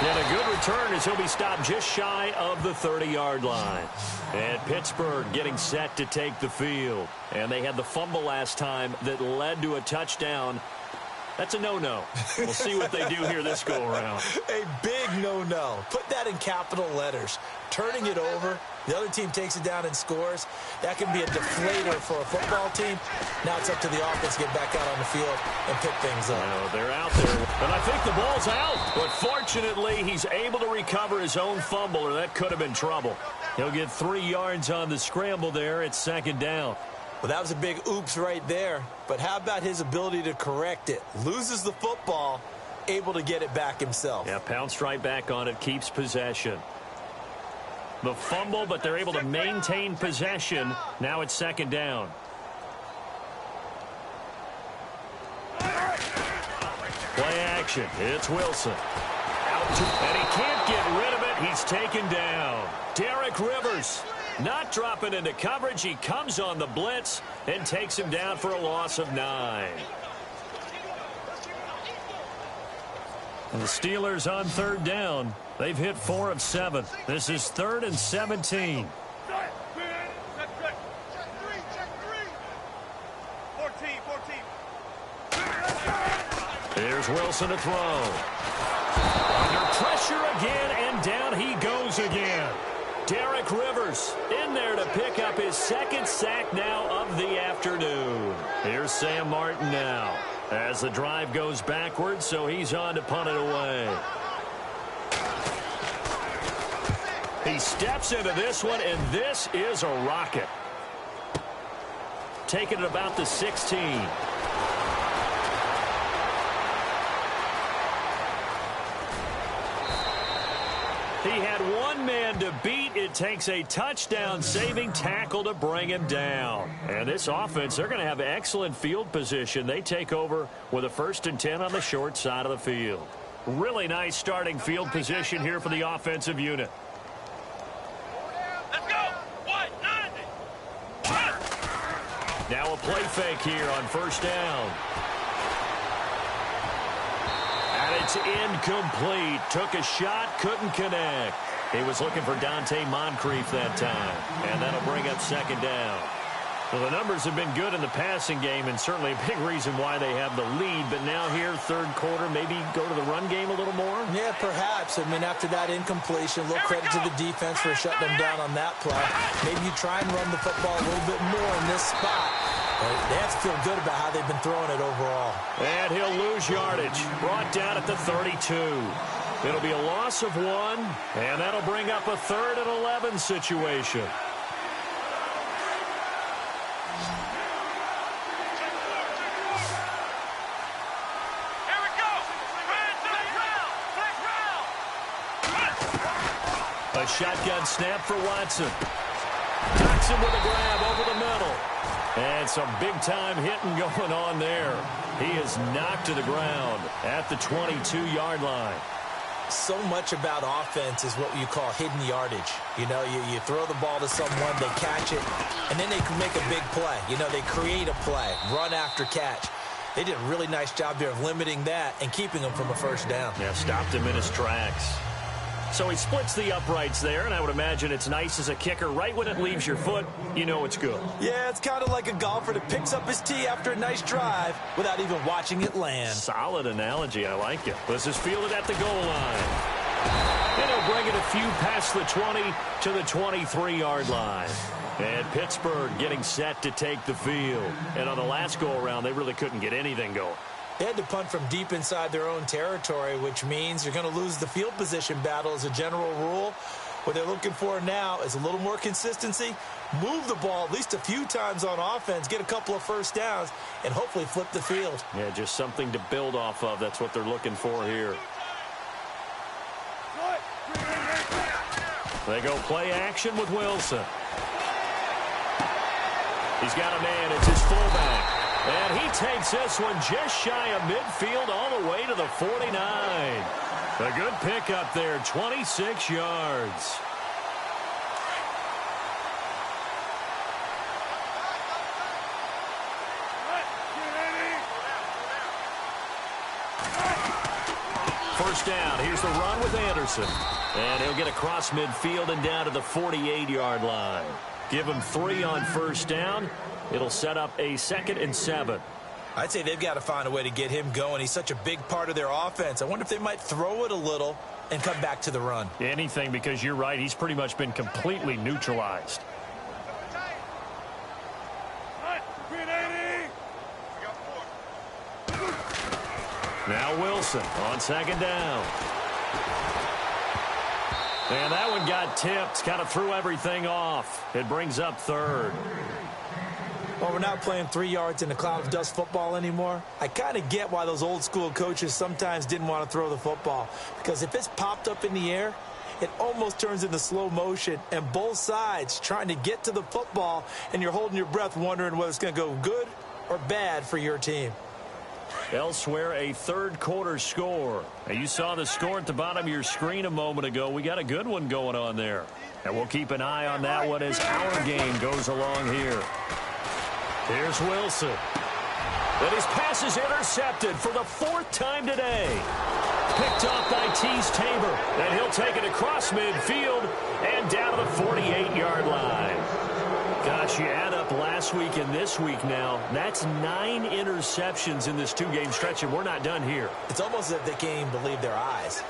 And a good return as he'll be stopped just shy of the 30-yard line. And Pittsburgh getting set to take the field. And they had the fumble last time that led to a touchdown. That's a no-no. We'll see what they do here this go-around. A big no-no. Put that in capital letters. Turning it over, the other team takes it down and scores. That can be a deflator for a football team. Now it's up to the offense to get back out on the field and pick things up. Well, they're out there, and I think the ball's out. But fortunately, he's able to recover his own fumble, or that could have been trouble. He'll get 3 yards on the scramble there. It's 2nd down. Well, that was a big oops right there. But how about his ability to correct it? Loses the football, able to get it back himself. Yeah, pounced right back on it, keeps possession. The fumble, but they're able to maintain possession. Now it's 2nd down. Play action. It's Wilson. And he can't get rid of it. He's taken down. Derek Rivers not dropping into coverage. He comes on the blitz and takes him down for a loss of 9. And the Steelers on 3rd down. They've hit 4 of 7. This is 3rd and 17. Here's Wilson to throw. Under pressure again, and down he goes again. Derek Rivers in there to pick up his 2nd sack now of the afternoon. Here's Sam Martin now as the drive goes backwards, so he's on to punt it away. He steps into this one, and this is a rocket. Taking it about the 16. He had one man to beat. It takes a touchdown-saving tackle to bring him down. And this offense, they're going to have excellent field position. They take over with a 1st and 10 on the short side of the field. Really nice starting field position here for the offensive unit. Let's go. 190. Now a play fake here on 1st down. And it's incomplete. Took a shot, couldn't connect. He was looking for Dante Moncrief that time. And that'll bring up 2nd down. Well, the numbers have been good in the passing game, and certainly a big reason why they have the lead. But now here, 3rd quarter, maybe go to the run game a little more? Yeah, perhaps. I mean, after that incompletion, a little credit to the defense for shutting them down on that play. Maybe you try and run the football a little bit more in this spot. They have to feel good about how they've been throwing it overall. And he'll lose yardage. Brought down at the 32. It'll be a loss of 1, and that'll bring up a 3rd and 11 situation. A shotgun snap for Watson. Knocks him with a grab over the middle. And some big-time hitting going on there. He is knocked to the ground at the 22-yard line. So much about offense is what you call hidden yardage. You know, you throw the ball to someone, they catch it, and then they can make a big play. You know, they create a play, run after catch. They did a really nice job there of limiting that and keeping him from a 1st down. Yeah, stopped him in his tracks. So he splits the uprights there, and I would imagine it's nice as a kicker. Right when it leaves your foot, you know it's good. Yeah, it's kind of like a golfer that picks up his tee after a nice drive without even watching it land. Solid analogy. I like it. This is fielded at the goal line. And he'll bring it a few past the 20 to the 23-yard line. And Pittsburgh getting set to take the field. And on the last go-around, they really couldn't get anything going. They had to punt from deep inside their own territory, which means you're going to lose the field position battle as a general rule. What they're looking for now is a little more consistency, move the ball at least a few times on offense, get a couple of first downs, and hopefully flip the field. Yeah, just something to build off of. That's what they're looking for here. They go play action with Wilson. He's got a man. It's his fullback. And he takes this one just shy of midfield all the way to the 49. A good pickup there, 26 yards. First down. Here's the run with Anderson. And he'll get across midfield and down to the 48-yard line. Give him 3 on first down. It'll set up a 2nd and 7. I'd say they've got to find a way to get him going. He's such a big part of their offense. I wonder if they might throw it a little and come back to the run. Anything, because you're right. He's pretty much been completely neutralized. Now Wilson on 2nd down. And that one got tipped. Kind of threw everything off. It brings up 3rd. Well, we're not playing 3 yards in a cloud of dust football anymore. I kind of get why those old school coaches sometimes didn't want to throw the football. Because if it's popped up in the air, it almost turns into slow motion. And both sides trying to get to the football, and you're holding your breath wondering whether it's going to go good or bad for your team. Elsewhere, a 3rd quarter score. Now, you saw the score at the bottom of your screen a moment ago. We got a good one going on there. And we'll keep an eye on that one as our game goes along here. Here's Wilson. And his pass is intercepted for the 4th time today. Picked off by Tease Tabor. And he'll take it across midfield and down to the 48-yard line. Gosh, you add up last week and this week now, that's 9 interceptions in this 2-game stretch, and we're not done here. It's almost as if they can't even believe their eyes.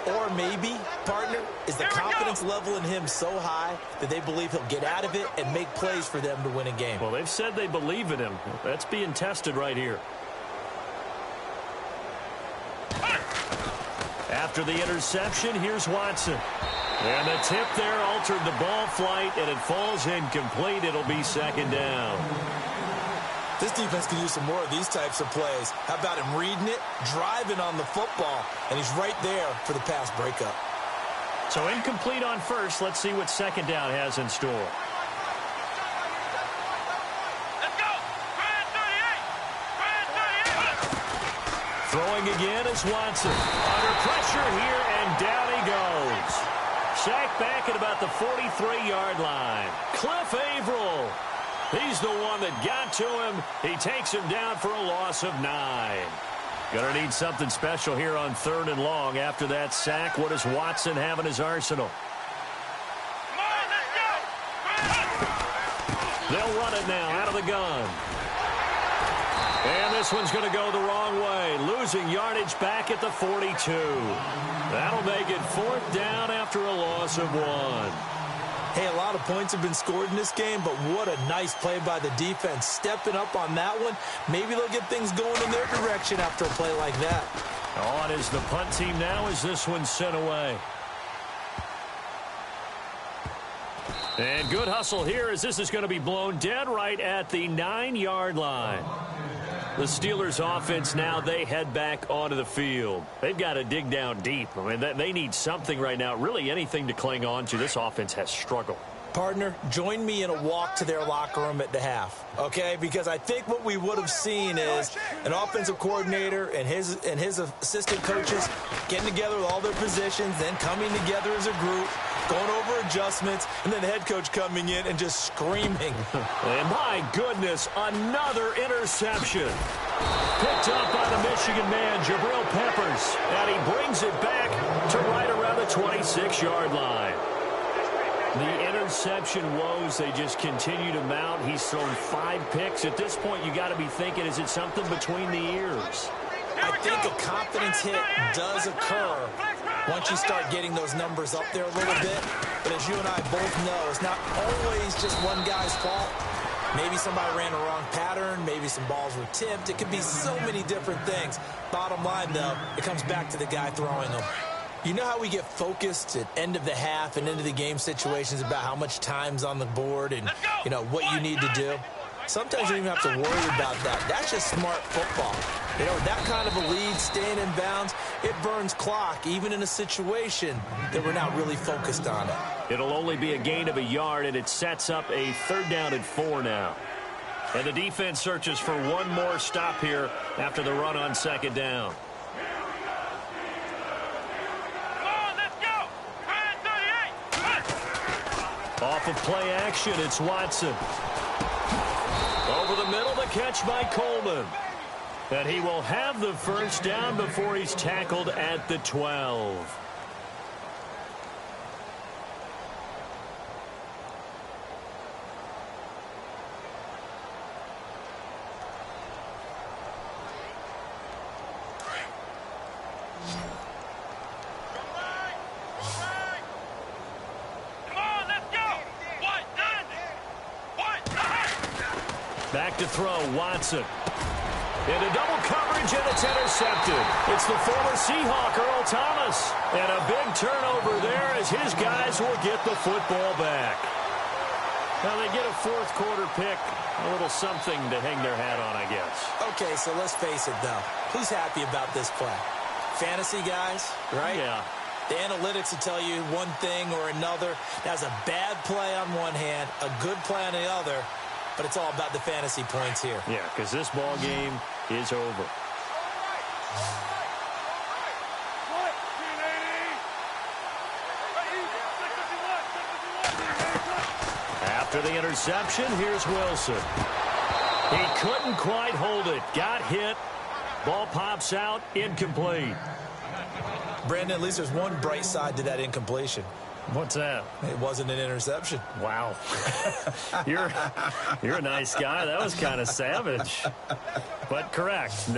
Or maybe, partner, is the confidence level in him so high that they believe he'll get out of it and make plays for them to win a game. Well, they've said they believe in him. That's being tested right here. After the interception, here's Watson. And the tip there altered the ball flight, and it falls incomplete. It'll be 2nd down. This defense can use some more of these types of plays. How about him reading it, driving on the football, and he's right there for the pass breakup. So incomplete on first. Let's see what 2nd down has in store. Let's go! Throwing again is Watson. Under pressure here, and down he goes. Sacked back at about the 43-yard line. Cliff Averill. He's the one that got to him. He takes him down for a loss of 9. Gonna need something special here on 3rd and long. After that sack, what does Watson have in his arsenal? Come on, let's go! They'll run it now out of the gun. And this one's going to go the wrong way. Losing yardage back at the 42. That'll make it 4th down after a loss of 1. Hey, a lot of points have been scored in this game, but what a nice play by the defense. Stepping up on that one. Maybe they'll get things going in their direction after a play like that. On is the punt team now as this one's sent away. And good hustle here as this is going to be blown dead right at the 9-yard line. The Steelers offense now, they head back onto the field. They've got to dig down deep. I mean, they need something right now, really anything to cling on to. This offense has struggled. Partner, join me in a walk to their locker room at the half, okay? Because I think what we would have seen is an offensive coordinator and his assistant coaches getting together with all their positions, then coming together as a group, going over adjustments, and then the head coach coming in and just screaming. And my goodness, another interception. Picked up by the Michigan man, Jabril Peppers. And he brings it back to right around the 26-yard line. The interception woes, they just continue to mount. He's thrown 5 picks. At this point, you got to be thinking, is it something between the ears? I think a confidence hit does occur once you start getting those numbers up there a little bit. But as you and I both know, it's not always just one guy's fault. Maybe somebody ran a wrong pattern. Maybe some balls were tipped. It could be so many different things. Bottom line, though, it comes back to the guy throwing them. You know how we get focused at end of the half and into the game situations about how much time's on the board and, what you need to do? Sometimes you don't even have to worry about that. That's just smart football. That kind of a lead, staying in bounds, it burns clock, even in a situation that we're not really focused on it. It'll only be a gain of a yard, and it sets up a 3rd down and 4 now. And the defense searches for one more stop here after the run on 2nd down. Off of play action, it's Watson. Over the middle, the catch by Coleman. And he will have the 1st down before he's tackled at the 12. Back to throw, Watson. Into double coverage, and it's intercepted. It's the former Seahawk, Earl Thomas. And a big turnover there as his guys will get the football back. Now they get a 4th quarter pick. A little something to hang their hat on, I guess. Okay, so let's face it, though. Who's happy about this play? Fantasy guys, right? Yeah. The analytics will tell you one thing or another. That's a bad play on one hand, a good play on the other. But it's all about the fantasy points here. Yeah, because this ball game is over. After the interception, here's Wilson. He couldn't quite hold it. Got hit. Ball pops out. Incomplete. Brandon, at least there's one bright side to that incompletion. What's that? It wasn't an interception. Wow. You're a nice guy. That was kind of savage. But correct.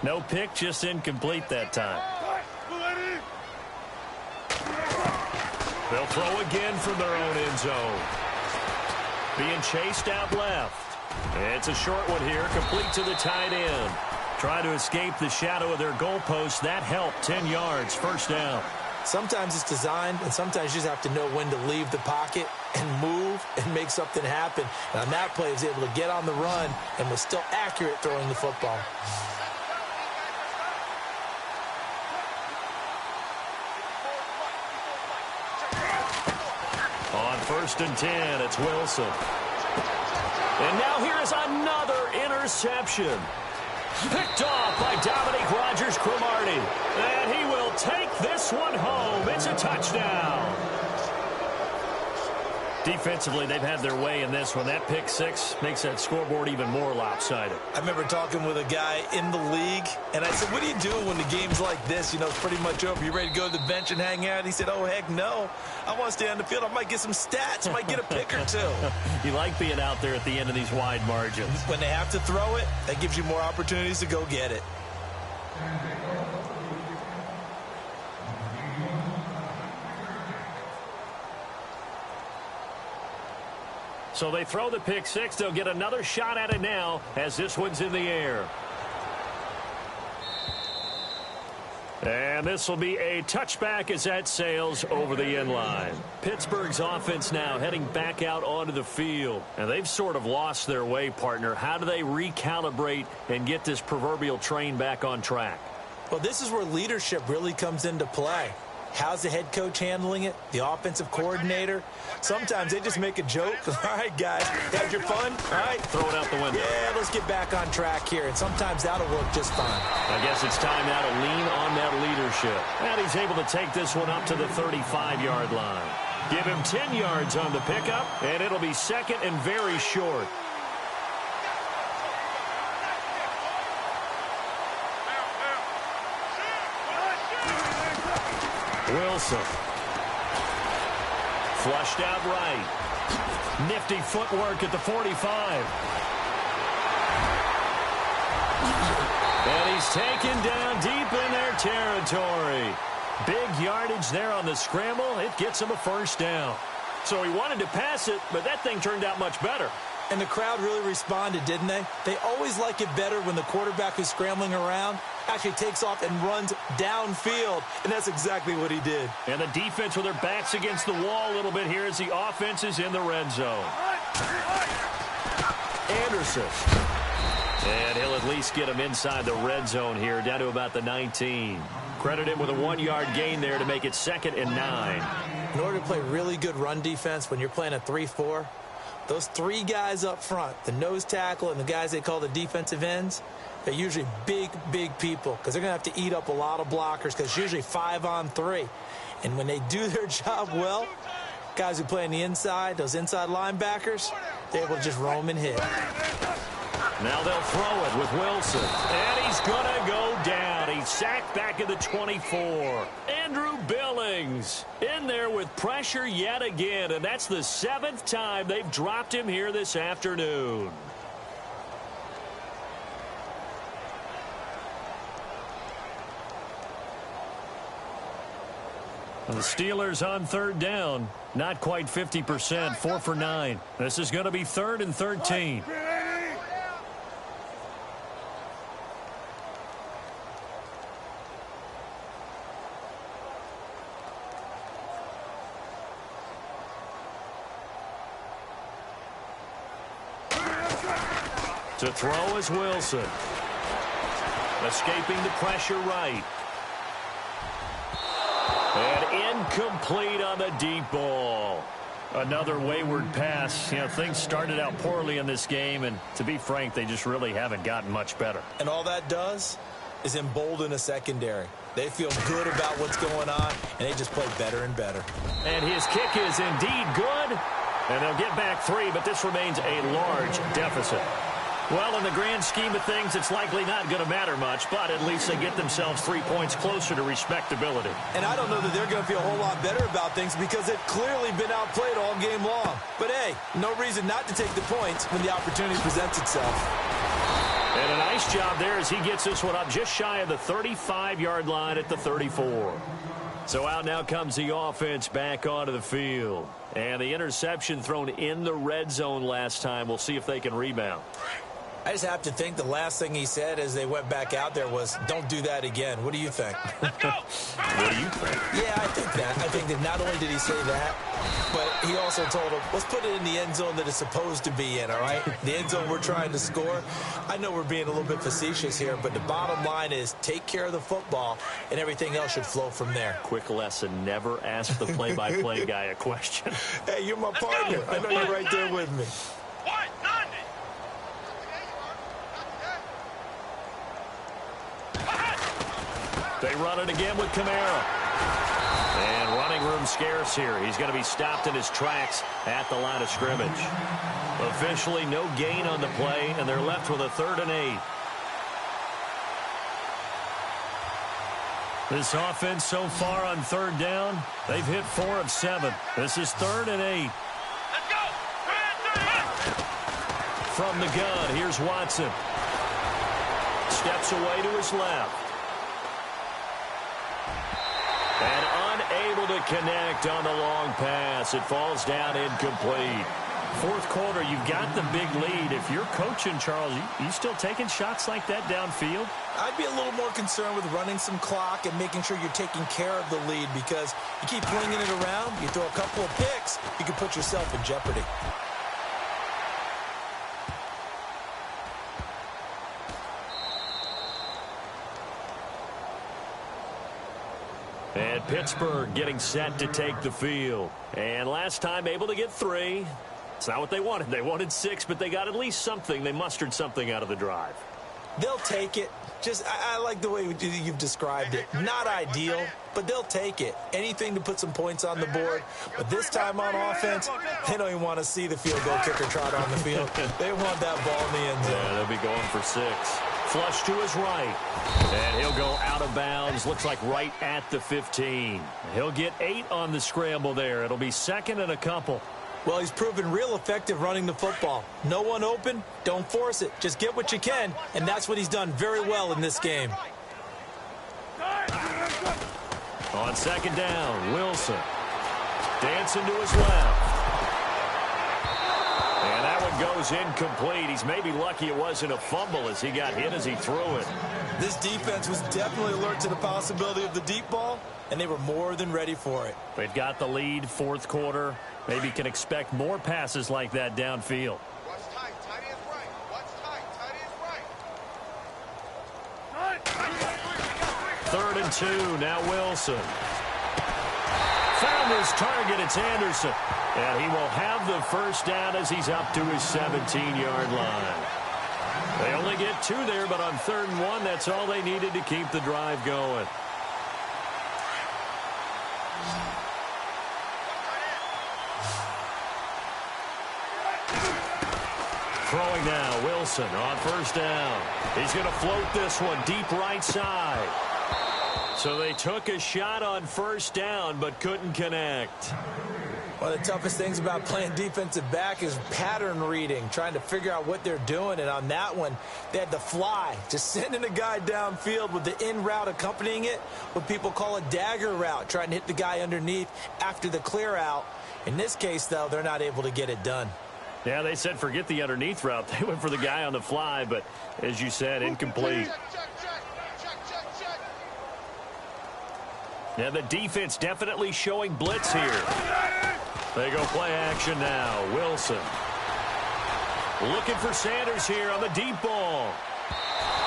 No pick, just incomplete that time. They'll throw again from their own end zone. Being chased out left. It's a short one here, complete to the tight end. Trying to escape the shadow of their goalpost. That helped. 10 yards, 1st down. Sometimes it's designed, and sometimes you just have to know when to leave the pocket and move and make something happen. And on that play, he was able to get on the run and was still accurate throwing the football. On 1st and 10, it's Wilson. And now here's another interception. Picked off by Dominique Rodgers-Cromartie. And he will take this one home. It's a touchdown. Defensively, they've had their way in this one. That pick 6 makes that scoreboard even more lopsided. I remember talking with a guy in the league, and I said, what are you doing when the game's like this? It's pretty much over. You ready to go to the bench and hang out? He said, oh, heck no. I want to stay on the field. I might get some stats. I might get a pick or 2. You like being out there at the end of these wide margins. When they have to throw it, that gives you more opportunities to go get it. So they throw the pick 6. They'll get another shot at it now as this one's in the air. And this will be a touchback as that sails over the end line. Pittsburgh's offense now heading back out onto the field. And they've sort of lost their way, partner. How do they recalibrate and get this proverbial train back on track? Well, this is where leadership really comes into play. How's the head coach handling it? The offensive coordinator? Sometimes they just make a joke. All right, guys, had your fun? All right. Throw it out the window. Yeah, let's get back on track here. And sometimes that'll work just fine. I guess it's time now to lean on that leadership. And he's able to take this one up to the 35-yard line. Give him 10 yards on the pickup, and it'll be 2nd and very short. Wilson. Flushed out right. Nifty footwork at the 45. And he's taken down deep in their territory. Big yardage there on the scramble. It gets him a 1st down. So he wanted to pass it, but that thing turned out much better. And the crowd really responded, didn't they? They always like it better when the quarterback who's scrambling around actually takes off and runs downfield, and that's exactly what he did. And the defense with their backs against the wall a little bit here as the offense is in the red zone. Anderson. And he'll at least get him inside the red zone here, down to about the 19. Credit him with a 1-yard gain there to make it 2nd and 9. In order to play really good run defense when you're playing a 3-4, those 3 guys up front, the nose tackle and the guys they call the defensive ends, they're usually big, big people because they're going to have to eat up a lot of blockers because it's usually 5-on-3. And when they do their job well, guys who play on the inside, those inside linebackers, they're able to just roam and hit. Now they'll throw it with Wilson. And he's going to go down. He's sacked back at the 24. Andrew Billings in there with pressure yet again. And that's the 7th time they've dropped him here this afternoon. The Steelers on 3rd down. Not quite 50%. 4 for 9. This is going to be 3rd and 13. To throw is Wilson. Escaping the pressure right. And incomplete on the deep ball. Another wayward pass. You know, things started out poorly in this game, and to be frank, they just really haven't gotten much better. And all that does is embolden a secondary. They feel good about what's going on, and they just play better and better. And his kick is indeed good. And they'll get back 3, but this remains a large deficit. Well, in the grand scheme of things, it's likely not going to matter much, but at least they get themselves 3 points closer to respectability. And I don't know that they're going to feel a whole lot better about things because they've clearly been outplayed all game long. But, hey, no reason not to take the points when the opportunity presents itself. And a nice job there as he gets this one up just shy of the 35-yard line at the 34. So out now comes the offense back onto the field. And the interception thrown in the red zone last time. We'll see if they can rebound. I just have to think the last thing he said as they went back out there was, don't do that again. What do you think? What do you think? Yeah, I think that. I think that not only did he say that, but he also told him, let's put it in the end zone that it's supposed to be in, all right? The end zone we're trying to score. I know we're being a little bit facetious here, but the bottom line is take care of the football, and everything else should flow from there. Quick lesson, never ask the play-by-play guy a question. Hey, you're my partner. I know you're right there with me. They run it again with Kamara. And running room scarce here. He's going to be stopped in his tracks at the line of scrimmage. Officially no gain on the play, and they're left with a 3rd and 8. This offense so far on 3rd down, they've hit 4 of 7. This is 3rd and 8. Let's go! From the gun, here's Watson. Steps away to his left. And unable to connect on the long pass. It falls down incomplete. 4th quarter, you've got the big lead. If you're coaching, Charles, you still taking shots like that downfield? I'd be a little more concerned with running some clock and making sure you're taking care of the lead because you keep flinging it around, you throw a couple of picks, you can put yourself in jeopardy. And Pittsburgh getting set to take the field. And last time able to get 3. It's not what they wanted. They wanted 6, but they got at least something. They mustered something out of the drive. They'll take it. I like the way you've described it. Not ideal, but they'll take it. Anything to put some points on the board. But this time on offense, they don't even want to see the field goal kicker trot on the field. They want that ball in the end zone. Yeah, they'll be going for 6. Flush to his right. And he'll go out of bounds. Looks like right at the 15. He'll get 8 on the scramble there. It'll be 2nd and a couple. Well, he's proven real effective running the football. No one open, don't force it. Just get what you can, and that's what he's done very well in this game. On 2nd down, Wilson. Dancing to his left. And that one goes incomplete. He's maybe lucky it wasn't a fumble as he got hit as he threw it. This defense was definitely alert to the possibility of the deep ball, and they were more than ready for it. They've got the lead, fourth quarter. Maybe can expect more passes like that downfield. Watch tight. Tight end's right. Watch tight. Tight end's right. 3rd and 2. Now Wilson. Found his target. It's Anderson. And he will have the first down as he's up to his 17-yard line. They only get 2 there, but on 3rd and 1, that's all they needed to keep the drive going. Throwing now, Wilson on 1st down. He's going to float this one deep right side. So they took a shot on 1st down, but couldn't connect. One of the toughest things about playing defensive back is pattern reading, trying to figure out what they're doing. And on that one, they had the fly, just sending a guy downfield with the in route accompanying it, what people call a dagger route, trying to hit the guy underneath after the clear out. In this case, though, they're not able to get it done. Yeah, they said forget the underneath route. They went for the guy on the fly, but as you said, incomplete. Yeah, the defense definitely showing blitz here. They go play action now. Wilson. Looking for Sanders here on the deep ball.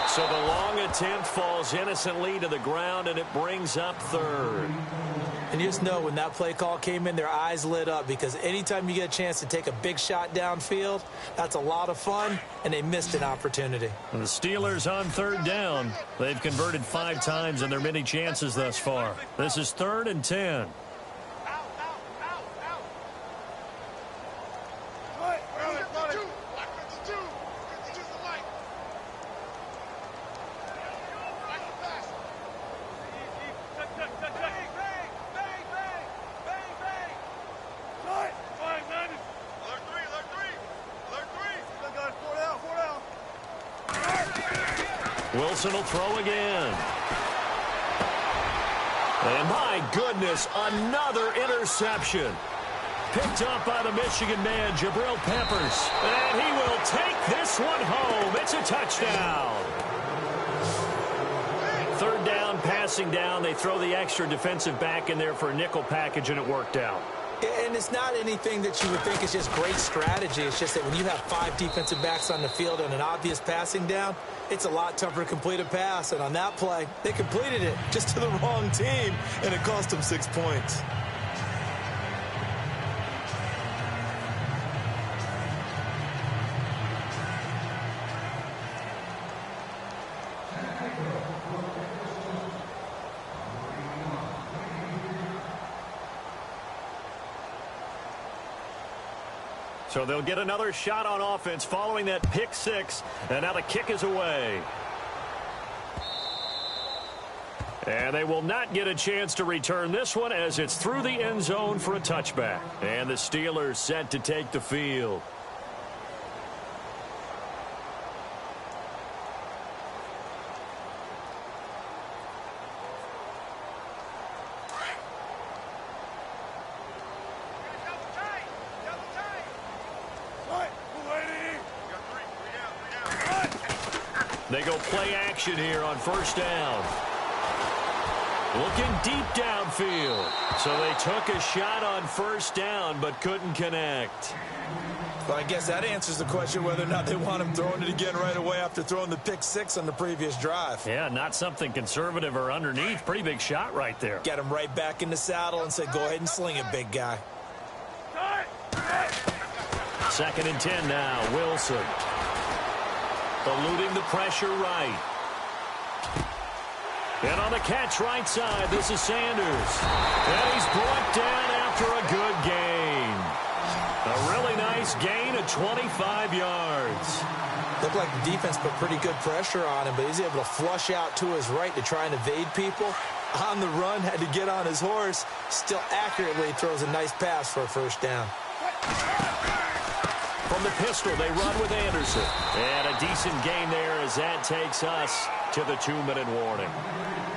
So the long attempt falls innocently to the ground, and it brings up 3rd. And you just know when that play call came in, their eyes lit up, because anytime you get a chance to take a big shot downfield, that's a lot of fun, and they missed an opportunity. And the Steelers on 3rd down. They've converted 5 times in their many chances thus far. This is 3rd and 10. Wilson will throw again. And my goodness, another interception. Picked up by the Michigan man, Jabril Peppers. And he will take this one home. It's a touchdown. 3rd down, passing down. They throw the extra defensive back in there for a nickel package, and it worked out. And it's not anything that you would think is just great strategy. It's just that when you have 5 defensive backs on the field and an obvious passing down, it's a lot tougher to complete a pass. And on that play, they completed it just to the wrong team, and it cost them 6 points. So they'll get another shot on offense following that pick 6. And now the kick is away. And they will not get a chance to return this one as it's through the end zone for a touchback. And the Steelers set to take the field. They go play action here on 1st down. Looking deep downfield. So they took a shot on 1st down but couldn't connect. Well, I guess that answers the question whether or not they want him throwing it again right away after throwing the pick 6 on the previous drive. Yeah, not something conservative or underneath. Pretty big shot right there. Get him right back in the saddle and say, go ahead and sling it, big guy. 2nd and 10 now. Wilson. Eluding the pressure right. And on the catch right side, this is Sanders. And he's brought down after a good gain. A really nice gain of 25 yards. Looked like the defense put pretty good pressure on him, but he's able to flush out to his right to try and evade people. On the run, had to get on his horse. Still accurately throws a nice pass for a 1st down. From the pistol, they run with Anderson. And a decent gain there as that takes us to the 2-minute warning.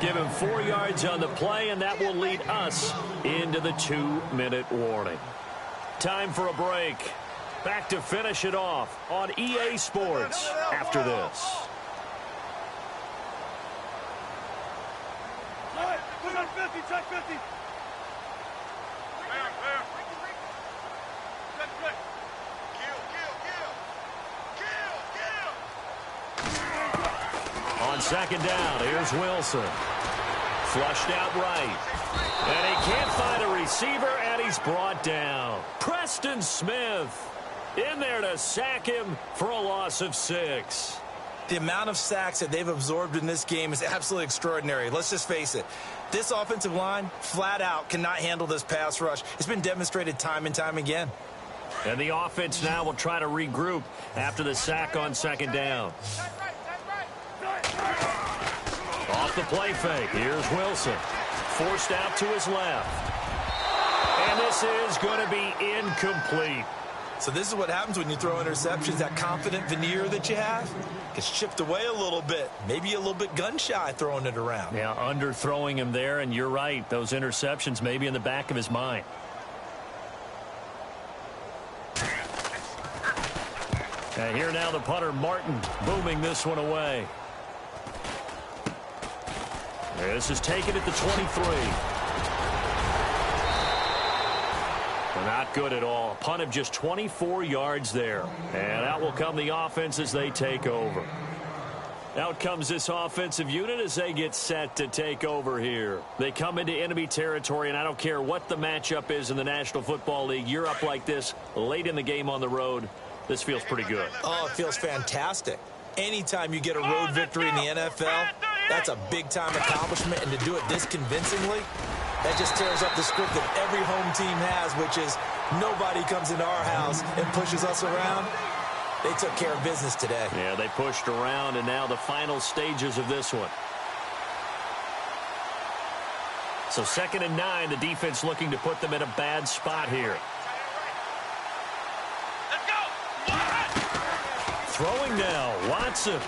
Give him 4 yards on the play, and that will lead us into the 2-minute warning. Time for a break. Back to finish it off on EA Sports after this. Check 50. On second down, here's Wilson. Flushed out right. And he can't find a receiver, and he's brought down. Preston Smith in there to sack him for a loss of 6. The amount of sacks that they've absorbed in this game is absolutely extraordinary. Let's just face it. This offensive line, flat out, cannot handle this pass rush. It's been demonstrated time and time again. And the offense now will try to regroup after the sack on second down. Off the play fake, here's Wilson. Forced out to his left. And this is going to be incomplete. So this is what happens when you throw interceptions. That confident veneer that you have gets chipped away a little bit. Maybe a little bit gun-shy throwing it around. Yeah, underthrowing him there, and you're right. Those interceptions may be in the back of his mind. And here now the punter, Martin, booming this one away. This is taken at the 23. Not good at all. Punt of just 24 yards there. And out will come the offense as they take over. Out comes this offensive unit as they get set to take over here. They come into enemy territory, and I don't care what the matchup is in the National Football League. You're up like this late in the game on the road. This feels pretty good. Oh, it feels fantastic. Anytime you get a road victory in the NFL, that's a big-time accomplishment, and to do it this convincingly, that just tears up the script that every home team has, which is nobody comes into our house and pushes us around. They took care of business today. Yeah, they pushed around, and now the final stages of this one. So 2nd and 9, the defense looking to put them in a bad spot here. Let's go. Throwing now, Watson.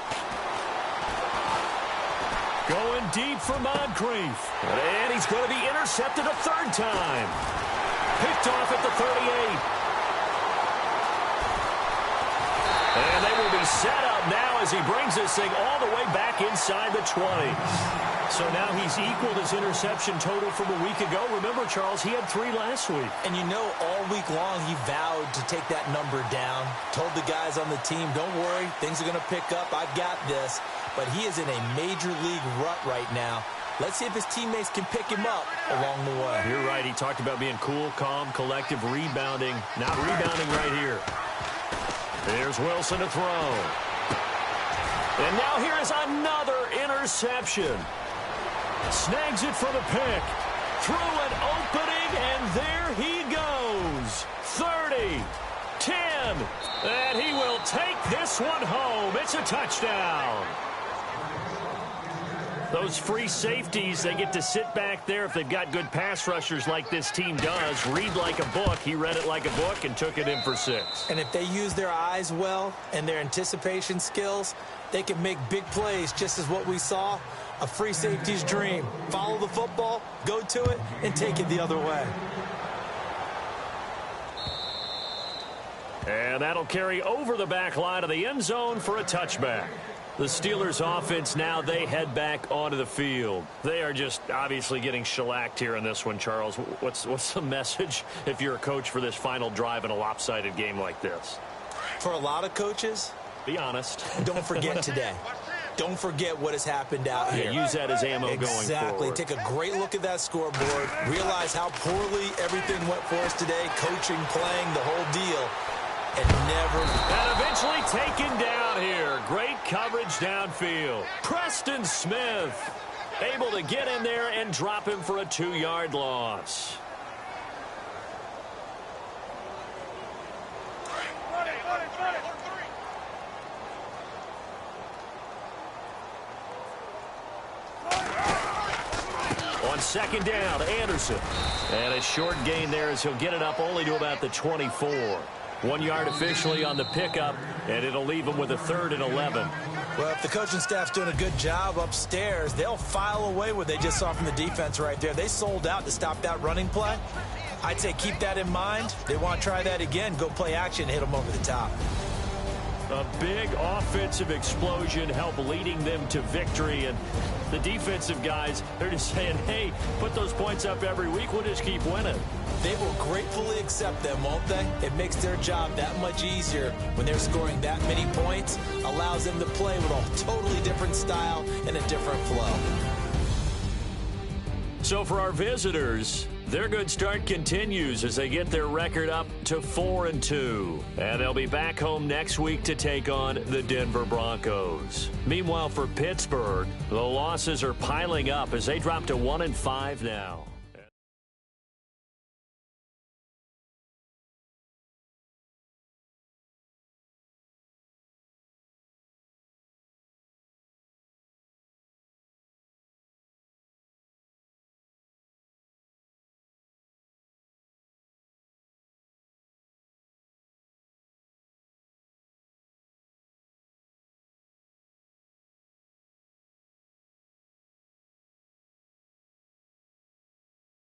Going deep for Moncrief. And he's going to be intercepted a 3rd time. Picked off at the 38. And they will be set up now as he brings this thing all the way back inside the 20. So now he's equaled his interception total from a week ago. Remember, Charles, he had 3 last week. And you know, all week long he vowed to take that number down. Told the guys on the team, don't worry, things are going to pick up. I've got this. But he is in a major league rut right now. Let's see if his teammates can pick him up along the way. You're right. He talked about being cool, calm, collective, rebounding. Not rebounding right here. There's Wilson to throw. And now here is another interception. Snags it for the pick. Through an opening, and there he goes. 30, 10, and he will take this one home. It's a touchdown. Those free safeties, they get to sit back there if they've got good pass rushers like this team does. Read like a book. He read it like a book and took it in for 6. And if they use their eyes well and their anticipation skills, they can make big plays, just as what we saw. A free safety's dream. Follow the football, go to it, and take it the other way. And that'll carry over the back line of the end zone for a touchback. The Steelers offense now, they head back onto the field. They are just obviously getting shellacked here in this one, Charles. What's the message if you're a coach for this final drive in a lopsided game like this? For a lot of coaches, be honest. Don't forget today. Don't forget what has happened out here. Use that as ammo going forward. Exactly. Take a great look at that scoreboard. Realize how poorly everything went for us today. Coaching, playing, the whole deal. And eventually taken down here. Great coverage downfield. Preston Smith able to get in there and drop him for a 2-yard loss. On 2nd down, Anderson. And a short gain there as he'll get it up only to about the 24. 1 yard officially on the pickup, and it'll leave him with a 3rd and 11. Well, if the coaching staff's doing a good job upstairs, they'll file away what they just saw from the defense right there. They sold out to stop that running play. I'd say keep that in mind. They want to try that again. Go play action and hit them over the top. A big offensive explosion helped leading them to victory. And the defensive guys, they're just saying, hey, put those points up every week. We'll just keep winning. They will gratefully accept them, won't they? It makes their job that much easier when they're scoring that many points. Allows them to play with a totally different style and a different flow. So for our visitors, their good start continues as they get their record up to 4-2. And they'll be back home next week to take on the Denver Broncos. Meanwhile, for Pittsburgh, the losses are piling up as they drop to 1-5 now.